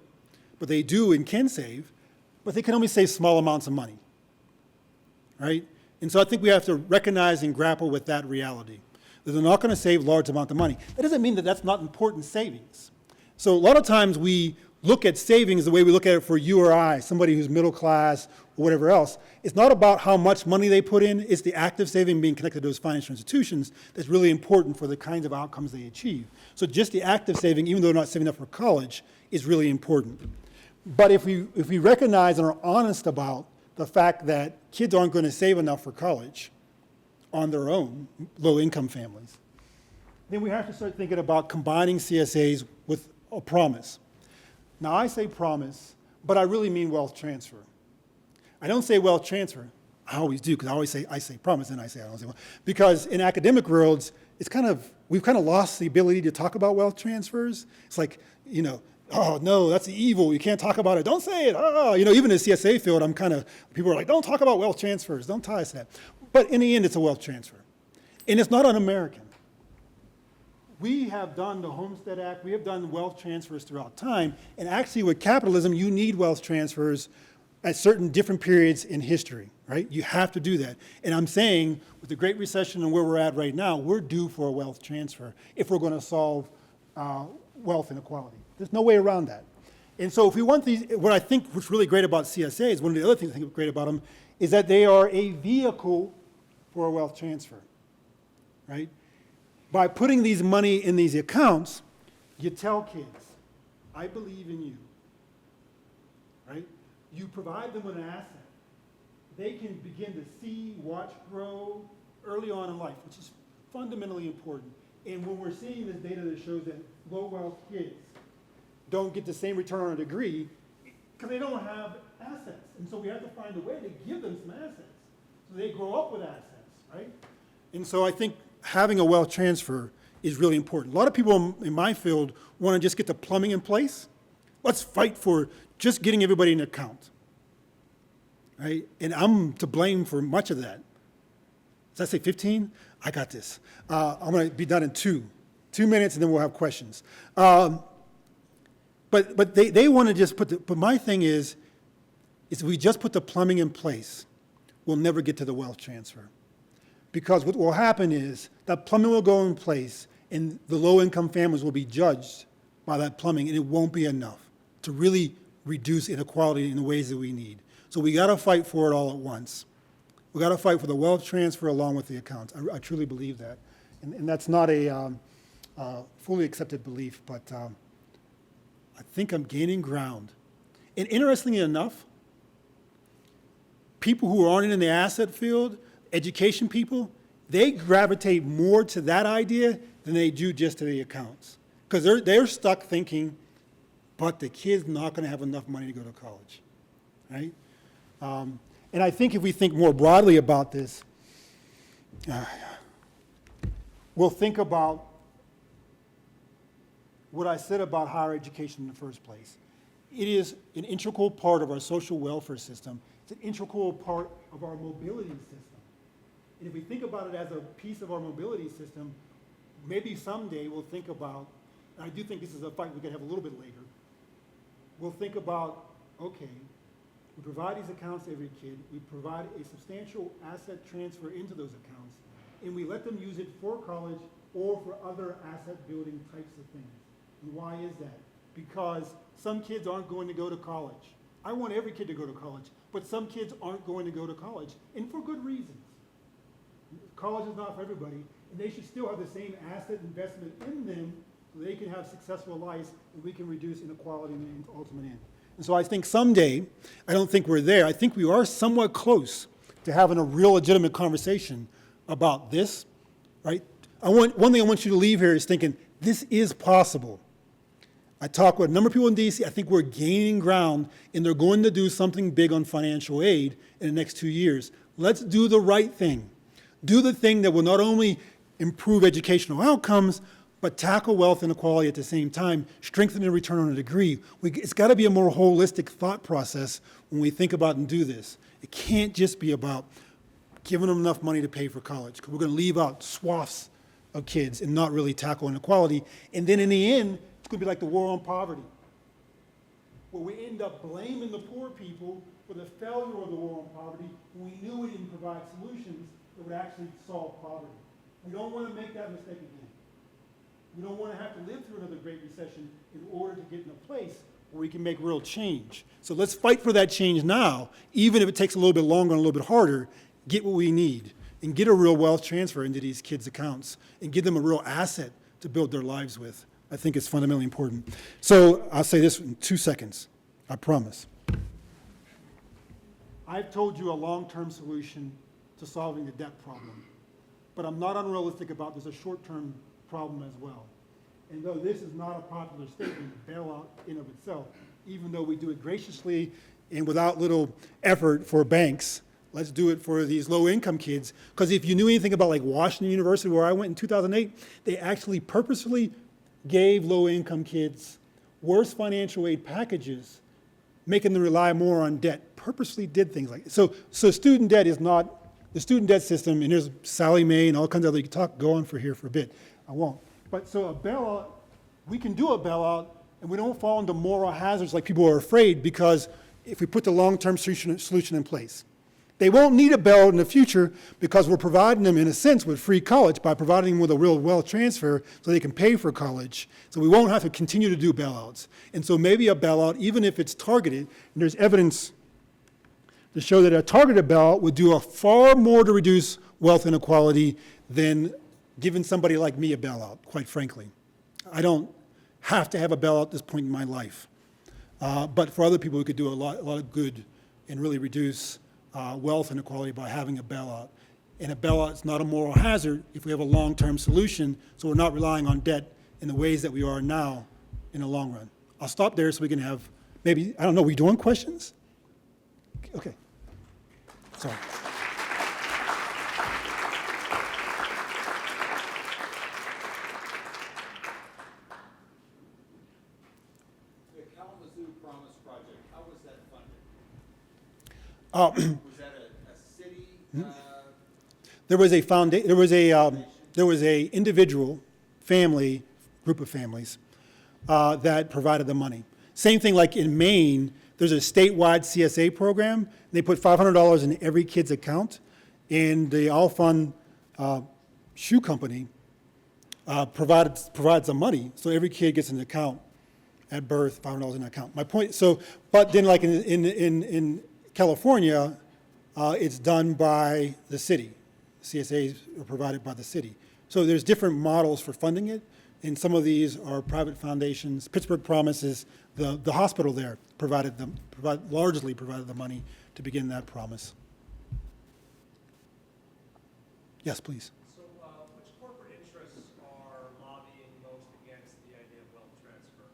but they do and can save, but they can only save small amounts of money, right? And so I think we have to recognize and grapple with that reality, that they're not going to save large amounts of money. That doesn't mean that that's not important savings. So a lot of times we look at savings the way we look at it for you or I, somebody who's middle class or whatever else. It's not about how much money they put in. It's the active saving being connected to those financial institutions that's really important for the kinds of outcomes they achieve. So just the active saving, even though they're not saving up for college, is really important. But if we recognize and are honest about the fact that kids aren't going to save enough for college on their own, low-income families, then we have to start thinking about combining CSAs with a promise. Now, I say promise, but I really mean wealth transfer. I don't say wealth transfer. I always do, because I say promise, and I say I don't say wealth. Because in academic worlds, we've kind of lost the ability to talk about wealth transfers. It's like, oh, no, that's evil. You can't talk about it. Don't say it. Oh, even in the CSA field, people are like, don't talk about wealth transfers. Don't tie us to that. But in the end, it's a wealth transfer. And it's not un-American. We have done the Homestead Act. We have done wealth transfers throughout time. And actually, with capitalism, you need wealth transfers at certain different periods in history, right? You have to do that. And I'm saying, with the Great Recession and where we're at right now, we're due for a wealth transfer if we're going to solve wealth inequality. There's no way around that. And so if we want these, what I think what's really great about CSAs, one of the other things I think is great about them, is that they are a vehicle for a wealth transfer, right? By putting these money in these accounts, you tell kids, I believe in you, right? You provide them with an asset. They can begin to see, watch, grow early on in life, which is fundamentally important. And when we're seeing this data that shows that low wealth kids don't get the same return on a degree, because they don't have assets. And so we have to find a way to give them some assets so they grow up with assets, right? And so I think having a wealth transfer is really important. A lot of people in my field want to just get the plumbing in place. Let's fight for just getting everybody an account, right? And I'm to blame for much of that. Did I say 15? I got this. I'm going to be done in 2 minutes, and then we'll have questions. But they want to just put but my thing is if we just put the plumbing in place, we'll never get to the wealth transfer. Because what will happen is that plumbing will go in place, and the low-income families will be judged by that plumbing, and it won't be enough to really reduce inequality in the ways that we need. So we got to fight for it all at once. We got to fight for the wealth transfer along with the accounts. I truly believe that, and that's not a fully accepted belief, but I think I'm gaining ground. And interestingly enough, people who aren't in the asset field, education people, they gravitate more to that idea than they do just to the accounts. Because they're stuck thinking, but the kid's not going to have enough money to go to college, right? And I think if we think more broadly about this, we'll think about what I said about higher education in the first place. It is an integral part of our social welfare system. It's an integral part of our mobility system. And if we think about it as a piece of our mobility system, maybe someday we'll think about, and I do think this is a fight we could have a little bit later, we'll think about, okay, we provide these accounts to every kid, we provide a substantial asset transfer into those accounts, and we let them use it for college or for other asset building types of things. And why is that? Because some kids aren't going to go to college. I want every kid to go to college, but some kids aren't going to go to college, and for good reasons. College is not for everybody, and they should still have the same asset investment in them so they can have successful lives, and we can reduce inequality in the ultimate end. And so I think someday, I don't think we're there, I think we are somewhat close to having a real legitimate conversation about this, right? One thing I want you to leave here is thinking, this is possible. I talk with a number of people in DC, I think we're gaining ground, and they're going to do something big on financial aid in the next 2 years. Let's do the right thing. Do the thing that will not only improve educational outcomes, but tackle wealth inequality at the same time, strengthen the return on a degree. It's got to be a more holistic thought process when we think about and do this. It can't just be about giving them enough money to pay for college, because we're going to leave out swaths of kids and not really tackle inequality. And then in the end, it's going to be like the war on poverty, where we end up blaming the poor people for the failure of the war on poverty when we knew we didn't provide solutions that would actually solve poverty. We don't want to make that mistake again. We don't want to have to live through another Great Recession in order to get in a place where we can make real change. So let's fight for that change now, even if it takes a little bit longer and a little bit harder, get what we need and get a real wealth transfer into these kids' accounts and give them a real asset to build their lives with. I think it's fundamentally important. So I'll say this in 2 seconds, I promise. I've told you a long-term solution to solving the debt problem, but I'm not unrealistic about there's a short-term problem as well. And though this is not a popular statement, bailout in of itself, even though we do it graciously and without little effort for banks, let's do it for these low-income kids. Because if you knew anything about like Washington University, where I went in 2008, they actually purposefully gave low-income kids worse financial aid packages, making them rely more on debt, purposely did things like that. So student debt is not, the student debt system, and there's Sally Mae and all kinds of other, you can go on for here for a bit. I won't. But so a bailout, we can do a bailout, and we don't fall into moral hazards like people are afraid, because if we put the long-term solution in place. They won't need a bailout in the future because we're providing them, in a sense, with free college by providing them with a real wealth transfer so they can pay for college. So we won't have to continue to do bailouts. And so maybe a bailout, even if it's targeted, and there's evidence to show that a targeted bailout would do a far more to reduce wealth inequality than giving somebody like me a bailout, quite frankly. I don't have to have a bailout at this point in my life. But for other people, we could do a lot of good and really reduce wealth inequality by having a bailout. And a bailout is not a moral hazard if we have a long-term solution, so we're not relying on debt in the ways that we are now in the long run. I'll stop there so we can have maybe, I don't know, are we doing questions? Okay. Sorry. Was that a city? There was a individual family, group of families, that provided the money. Same thing like in Maine, there's a statewide CSA program. They put $500 in every kid's account, and the all-fund shoe company provides the money, so every kid gets an account at birth, $500 in an account. My point, so, but then like in California, it's done by the city. CSAs are provided by the city. So there's different models for funding it, and some of these are private foundations. Pittsburgh Promise is the hospital there largely provided the money to begin that promise. Yes, please. So which corporate interests are lobbying most against the idea of wealth transfer?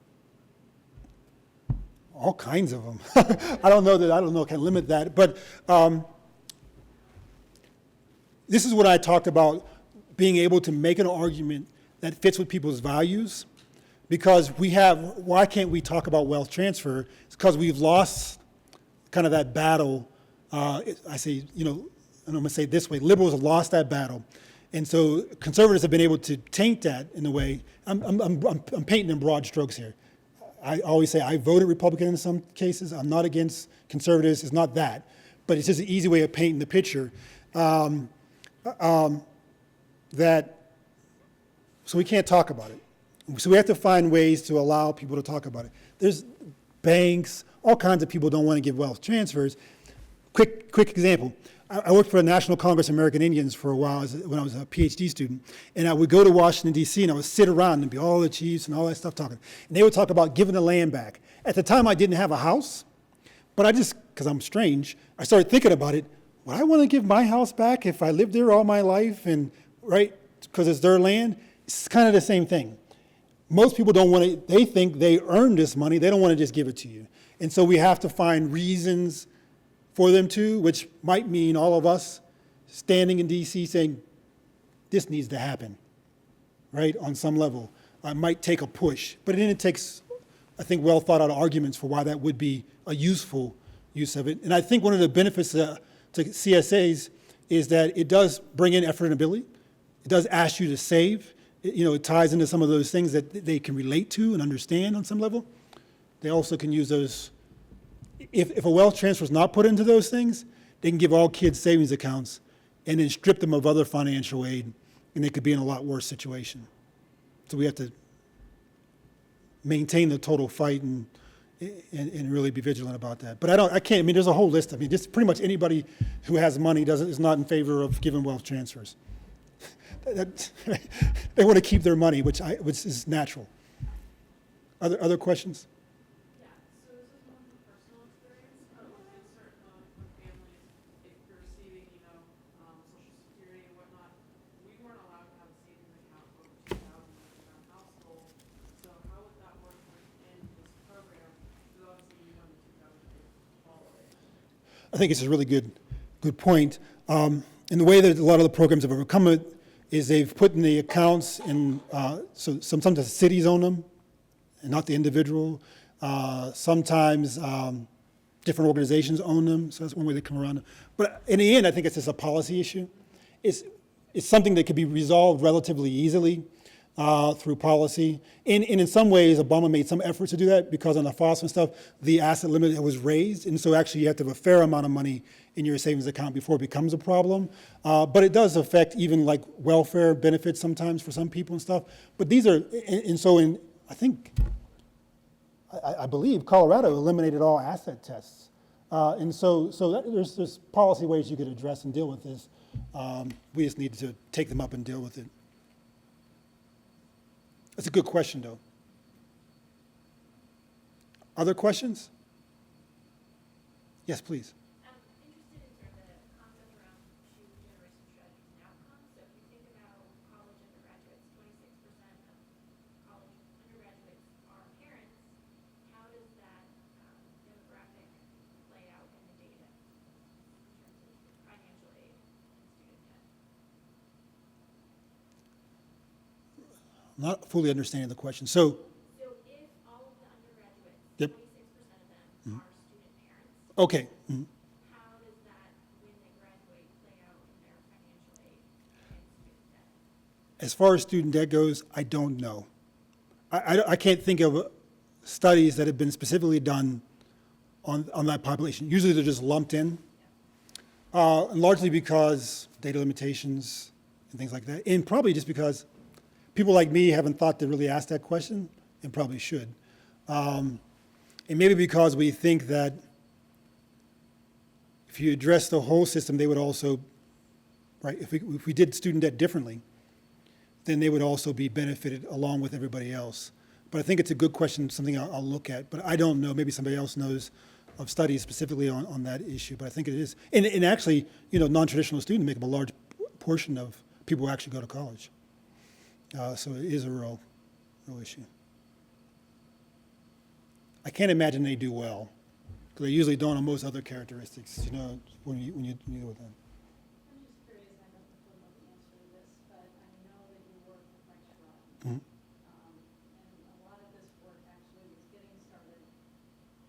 All kinds of them. I don't know, can limit that. But this is what I talked about, being able to make an argument that fits with people's values. Because why can't we talk about wealth transfer? It's because we've lost kind of that battle. I say, and I'm going to say it this way, liberals have lost that battle. And so conservatives have been able to taint that in a way. I'm painting in broad strokes here. I always say I voted Republican in some cases. I'm not against conservatives. It's not that. But it's just an easy way of painting the picture. So we can't talk about it. So we have to find ways to allow people to talk about it. There's banks, all kinds of people don't want to give wealth transfers. Quick example. I worked for the National Congress of American Indians for a while when I was a PhD student. And I would go to Washington, D.C., and I would sit around and be all the chiefs and all that stuff talking. And they would talk about giving the land back. At the time, I didn't have a house, but because I'm strange, I started thinking about it. Would I want to give my house back if I lived there all my life, and right, because it's their land? It's kind of the same thing. Most people don't want to, they think they earned this money. They don't want to just give it to you. And so we have to find reasons for them to, which might mean all of us standing in D.C. saying, this needs to happen, right, on some level. It might take a push. But then it takes, I think, well thought out arguments for why that would be a useful use of it. And I think one of the benefits to CSAs is that it does bring in effort and ability. It does ask you to save. It ties into some of those things that they can relate to and understand on some level. They also can use those. If a wealth transfer is not put into those things, they can give all kids savings accounts and then strip them of other financial aid, and they could be in a lot worse situation. So we have to maintain the total fight and really be vigilant about that. But I can't, there's a whole list. Just pretty much anybody who has money is not in favor of giving wealth transfers. They want to keep their money, which is natural. Other questions? Yeah, so this is more from personal experience. With families, if you're receiving, Social Security and whatnot, we weren't allowed to have a savings account over 2,000 in our household. So how would that work within this program? Because obviously you know the 2,000 all of it. I think it's a really good point. And the way that a lot of the programs have overcome it is they've put in the accounts, and so sometimes the cities own them and not the individual. Sometimes different organizations own them, so that's one way they come around it. But in the end, I think it's just a policy issue. It's something that could be resolved relatively easily. through policy. And in some ways, Obama made some efforts to do that because on the FOSS and stuff, the asset limit was raised. And so actually you have to have a fair amount of money in your savings account before it becomes a problem. But it does affect even like welfare benefits sometimes for some people and stuff. But these are, and so in, I believe Colorado eliminated all asset tests. And so there's policy ways you could address and deal with this. We just need to take them up and deal with it. That's a good question, though. Other questions? Yes, please. I'm interested in sort of the concept around two generation strategies and outcomes. So if you think about college undergraduates, 26% of college undergraduates are parents. How does that demographic play out in the data in terms of financial aid and student debt? Not fully understanding the question. So So if all of the undergraduates, Yep. 26% of them are student parents, okay. how does that, when they graduate, play out in their financial aid and student debt? As far as student debt goes, I don't know. I can't think of studies that have been specifically done on that population. Usually they're just lumped in, and largely because data limitations and things like that, and probably just because people like me haven't thought to really ask that question, and probably should. And maybe because we think that if you address the whole system, they would also, right, if we did student debt differently, then they would also be benefited along with everybody else. But I think it's a good question, something I'll look at. But I don't know, maybe somebody else knows of studies specifically on that issue. But I think it is. And actually, non-traditional students make up a large portion of people who actually go to college. So it is a real issue. I can't imagine they do well, because they usually don't on most other characteristics, when you deal with them. I'm just curious, I don't know the answer to this, but I know that you work with Mike Sherrod. Mhm. And a lot of this work actually was getting started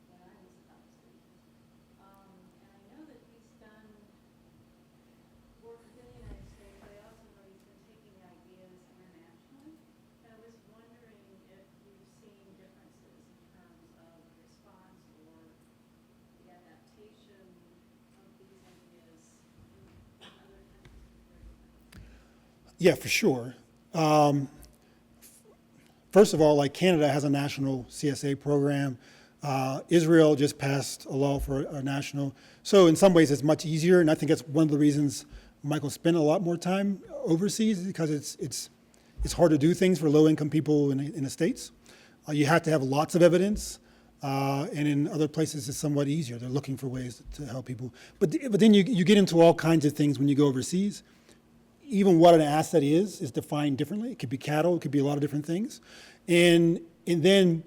when I was a college student. And I know that he's done work within the United States, but I also know he's been taking ideas internationally. And I was wondering if you've seen differences in terms of response or the adaptation of these ideas in other countries compared to them. Yeah, for sure. First of all, like Canada has a national CSA program. Israel just passed a law for a national. So in some ways, it's much easier, and I think that's one of the reasons Michael spent a lot more time overseas, because it's hard to do things for low-income people in the States. You have to have lots of evidence, and in other places, it's somewhat easier. They're looking for ways to help people. But then you get into all kinds of things when you go overseas. Even what an asset is defined differently. It could be cattle, it could be a lot of different things. And then,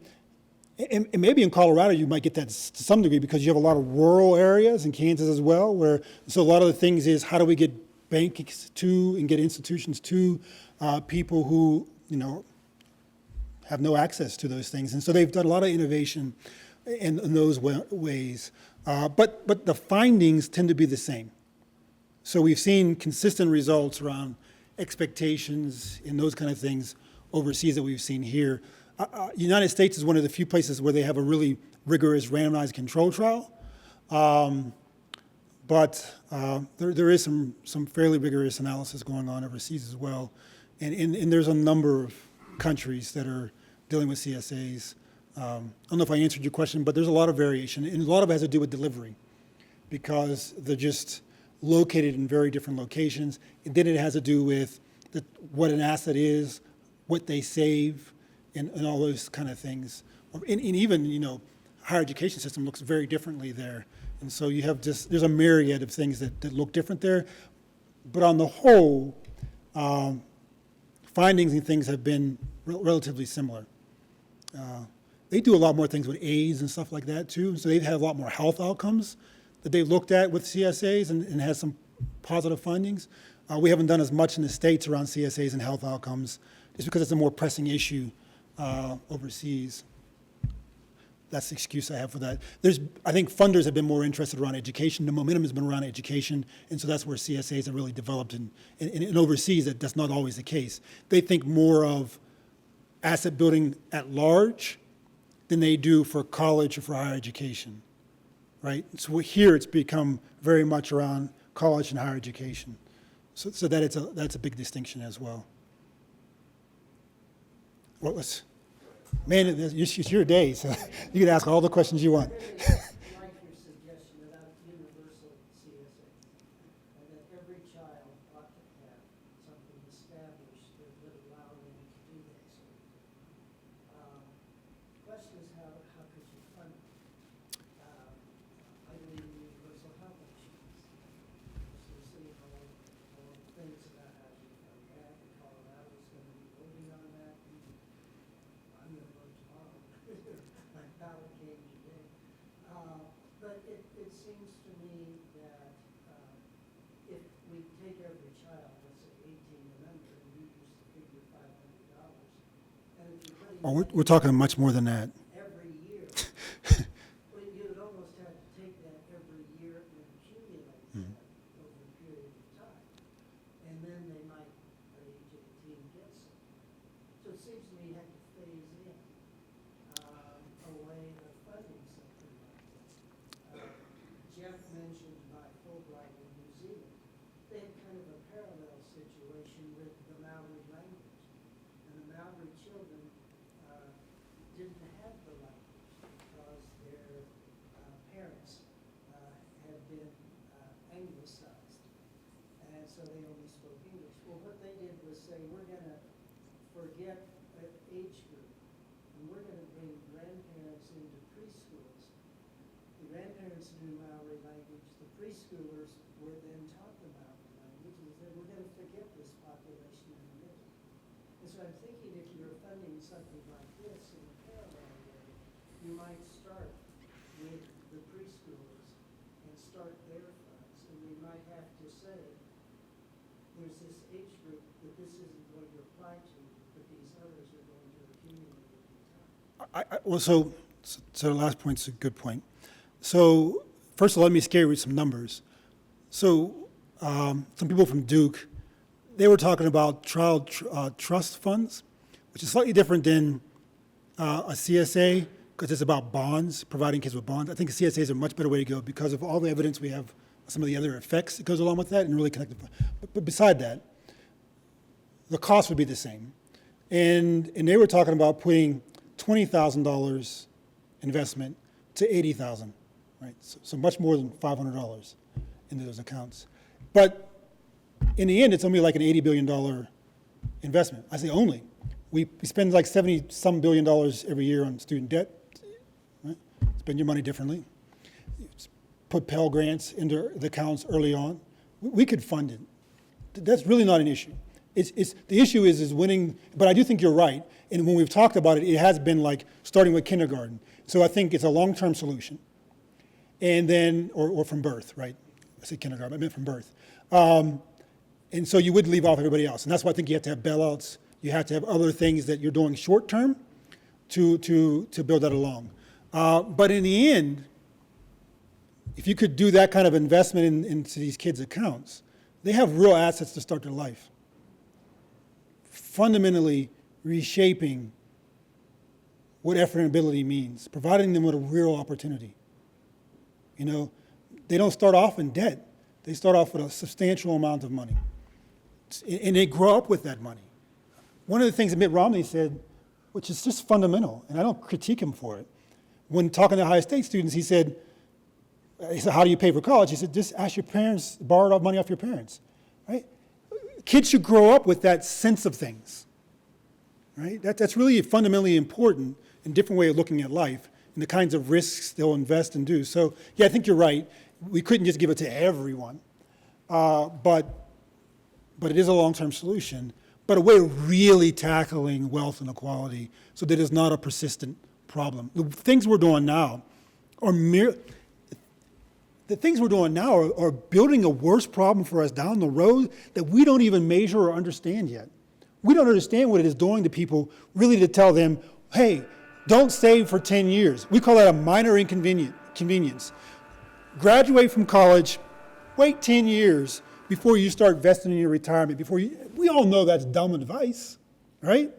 and maybe in Colorado you might get that to some degree, because you have a lot of rural areas, in Kansas as well, so a lot of the things is how do we get banks to and get institutions to people who, have no access to those things. And so they've done a lot of innovation in those ways. But the findings tend to be the same. So we've seen consistent results around expectations and those kind of things overseas that we've seen here. United States is one of the few places where they have a really rigorous randomized control trial. But there is some fairly rigorous analysis going on overseas as well. And there's a number of countries that are dealing with CSAs. I don't know if I answered your question, but there's a lot of variation. And a lot of it has to do with delivery, because they're just located in very different locations. And then it has to do with what an asset is, what they save, and all those kind of things. And even, higher education system looks very differently there. And so you have there's a myriad of things that look different there. But on the whole, findings and things have been relatively similar. They do a lot more things with AIDS and stuff like that too. So they've had a lot more health outcomes that they've looked at with CSAs and has some positive findings. We haven't done as much in the States around CSAs and health outcomes, just because it's a more pressing issue overseas. That's the excuse I have for that. I think funders have been more interested around education. The momentum has been around education, and so that's where CSAs have really developed. And overseas, that's not always the case. They think more of asset building at large than they do for college or for higher education, right? So here it's become very much around college and higher education. So that's a big distinction as well. What was, man, it's your day, so you can ask all the questions you want. Like your suggestion about universal CSA, and that every child ought to have something established that would allow them to do that sort of thing. Question is how could you fund it? I believe in universal health insurance. So the city hall things about how you fund that, and Colorado is going to be voting on that. I'm going to vote tomorrow. My ballot came today. But it seems to me that if we take every child, let's say 18 and under, and you use the figure $500, and if you're putting Oh, we're talking much more than that. every year, well, you would almost have to take that every year and accumulate that over a period of time. And then they might, at age 18, get some. So it seems to me you have to phase in a way of funding something like this. Jeff mentioned by Fulbright in New Zealand. They had kind of a parallel situation with the Maori language. And the Maori children didn't have the language because their parents had been anglicized. And so they only spoke English. Well, what they did was say, we're going to forget an age group, and we're going to bring grandparents into preschools. The grandparents knew Maori language. The preschoolers were then taught the Maori language, and said, we're going to forget this population in the middle. And so I'm thinking if you're funding something like this in a parallel way, you might start with the preschoolers and start their funds. And we might have to say, there's this age group that this isn't going to apply to, but these others are going to accumulate over time. Well, so the last point's a good point. So first of all, let me scare you with some numbers. So some people from Duke, they were talking about child trust funds, which is slightly different than a CSA because it's about bonds, providing kids with bonds. I think CSA is a much better way to go because of all the evidence we have, some of the other effects that goes along with that, and really connected. But beside that, the cost would be the same. And they were talking about putting $20,000 investment to $80,000, right? So much more than $500 into those accounts. But in the end, it's only like an $80 billion investment. I say only. We spend like 70-some billion dollars every year on student debt, right? Spend your money differently. Put Pell Grants into the accounts early on. We could fund it. That's really not an issue. The issue is winning, but I do think you're right. And when we've talked about it, it has been like starting with kindergarten. So I think it's a long-term solution. And then, or from birth, right? I said kindergarten, I meant from birth. And so you would leave off everybody else. And that's why I think you have to have bailouts. You have to have other things that you're doing short-term to build that along. But in the end, if you could do that kind of investment into these kids' accounts, they have real assets to start their life. Fundamentally reshaping what effort and ability means, providing them with a real opportunity. You know, they don't start off in debt. They start off with a substantial amount of money. And they grow up with that money. One of the things that Mitt Romney said, which is just fundamental, and I don't critique him for it, when talking to high state students, he said, how do you pay for college? He said, just ask your parents, borrow money off your parents, right? Kids should grow up with that sense of things, right? That's really fundamentally important and different way of looking at life and the kinds of risks they'll invest and do. So, yeah, I think you're right. We couldn't just give it to everyone, but it is a long-term solution, but a way of really tackling wealth inequality so that it's not a persistent problem. The things we're doing now are are building a worse problem for us down the road that we don't even measure or understand yet. We don't understand what it is doing to people really to tell them, hey, don't save for 10 years. We call that a minor inconvenience. Graduate from college, wait 10 years before you start investing in your retirement. We all know that's dumb advice, right?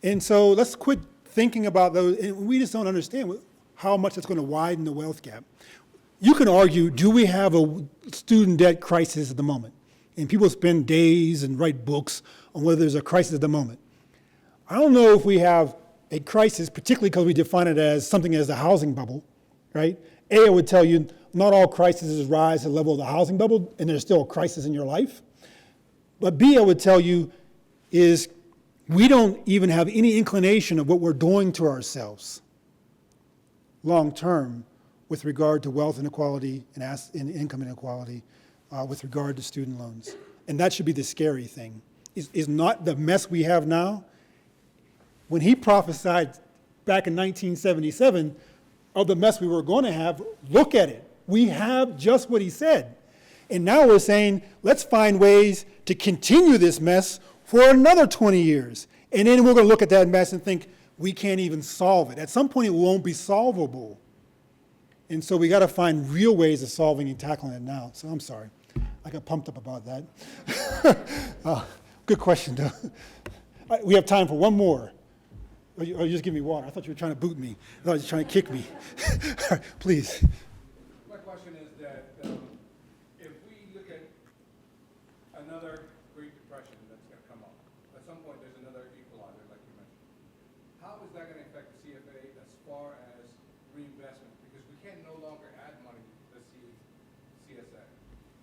And so let's quit thinking about those, and we just don't understand how much it's going to widen the wealth gap. You can argue, do we have a student debt crisis at the moment? And people spend days and write books on whether there's a crisis at the moment. I don't know if we have a crisis, particularly because we define it as something as the housing bubble, right? A, I would tell you, not all crises rise to the level of the housing bubble, and there's still a crisis in your life. But B, I would tell you, is we don't even have any inclination of what we're doing to ourselves long term with regard to wealth inequality and income inequality, with regard to student loans. And that should be the scary thing, is not the mess we have now. When he prophesied back in 1977 of the mess we were going to have, look at it. We have just what he said. And now we're saying, let's find ways to continue this mess for another 20 years. And then we're going to look at that mess and think, we can't even solve it. At some point, it won't be solvable. And so we got to find real ways of solving and tackling it now. So I'm sorry. I got pumped up about that. Good question, though. We have time for one more. Or you just give me water. I thought you were trying to boot me. I thought you were trying to kick me. All right, please. My question is that if we look at another Great Depression that's going to come up, at some point there's another equalizer, like you mentioned. How is that going to affect the CFA as far as reinvestment? Because we can no longer add money to the CSA.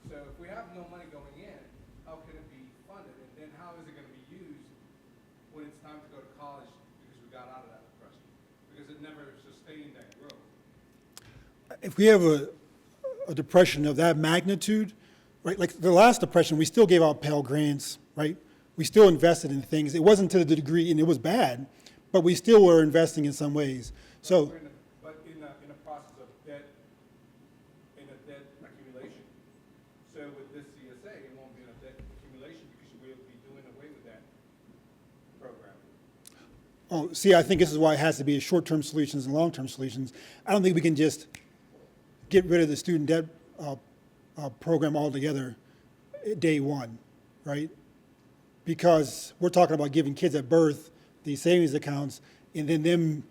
So if we have no money going in, how can it be funded? And then how is it going to be used when it's time to go to college because we got out of that depression? Because it never sustained that growth. If we have a depression of that magnitude, right, like the last depression, we still gave out Pell Grants, right? We still invested in things. It wasn't to the degree, and it was bad, but we still were investing in some ways. So, But in the process of debt, in a debt accumulation. So with this CSA, it won't be in a debt accumulation because we'll be doing away with that program. oh, see, I think this is why it has to be short-term solutions and long-term solutions. I don't think we can just get rid of the student debt program altogether day one, right? Because we're talking about giving kids at birth these savings accounts and then them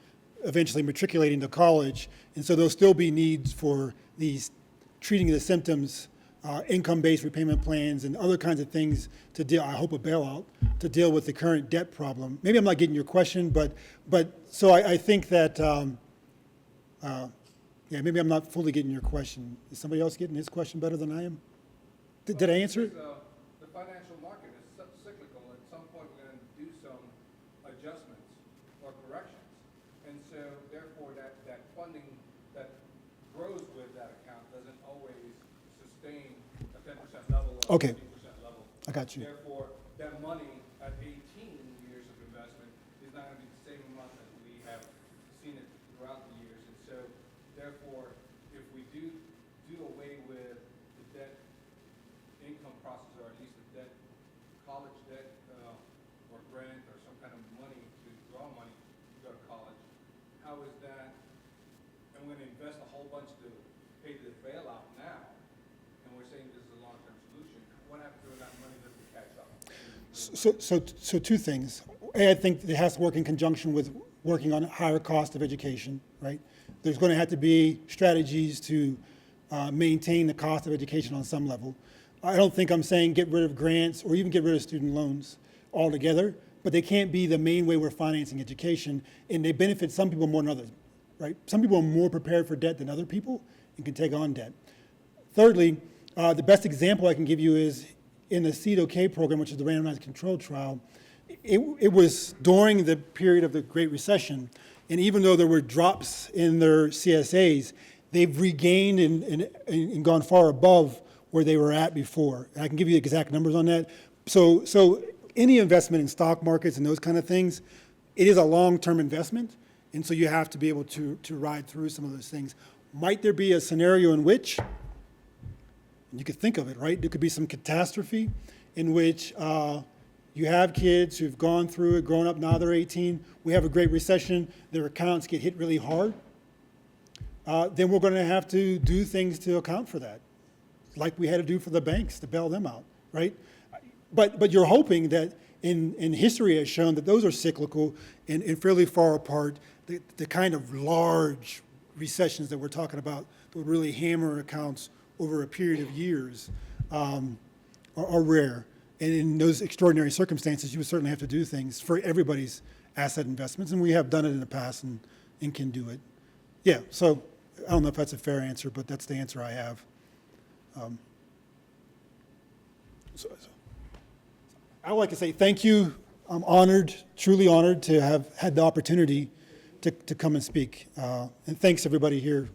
eventually matriculating to college. And so there'll still be needs for these treating the symptoms, income-based repayment plans and other kinds of things to deal, I hope a bailout, to deal with the current debt problem. Maybe I'm not getting your question, but so I think that, yeah, maybe I'm not fully getting your question. Is somebody else getting his question better than I am? Did I answer it? The financial market is cyclical. At some point, we're going to do some adjustments or corrections. And so therefore, that funding that grows with that account doesn't always sustain a 10% level or Okay. 15% level. I got you. Therefore, that money at 18 years of investment is not going to be the same amount that we have seen it throughout the years. And so therefore, if we do away with the debt income process, or at least the debt, college debt, or grant, or some kind of money to draw money to go to college, how is that, and we're going to invest a whole bunch to pay the bailout now, and we're saying this is a long-term solution, what happens when that money doesn't catch up? So two things. A, I think it has to work in conjunction with working on higher cost of education, right? There's going to have to be strategies to maintain the cost of education on some level. I don't think I'm saying get rid of grants or even get rid of student loans altogether, but they can't be the main way we're financing education, and they benefit some people more than others, right? Some people are more prepared for debt than other people and can take on debt. Thirdly, the best example I can give you is in the CEDOK program, which is the randomized controlled trial. It was during the period of the Great Recession, and even though there were drops in their CSAs, they've regained and gone far above where they were at before. And I can give you exact numbers on that. So any investment in stock markets and those kind of things, it is a long-term investment, and so you have to be able to ride through some of those things. Might there be a scenario in which, and you could think of it, right? There could be some catastrophe in which you have kids who've gone through it, grown up, now they're 18. We have a Great Recession, their accounts get hit really hard. Then we're going to have to do things to account for that, like we had to do for the banks to bail them out, right? But you're hoping that in history has shown that those are cyclical and fairly far apart. The kind of large recessions that we're talking about that would really hammer accounts over a period of years are rare. And in those extraordinary circumstances, you would certainly have to do things for everybody's asset investments, and we have done it in the past and can do it. Yeah, so I don't know if that's a fair answer, but that's the answer I have. So I would like to say thank you. I'm honored, truly honored to have had the opportunity to come and speak. And thanks everybody here.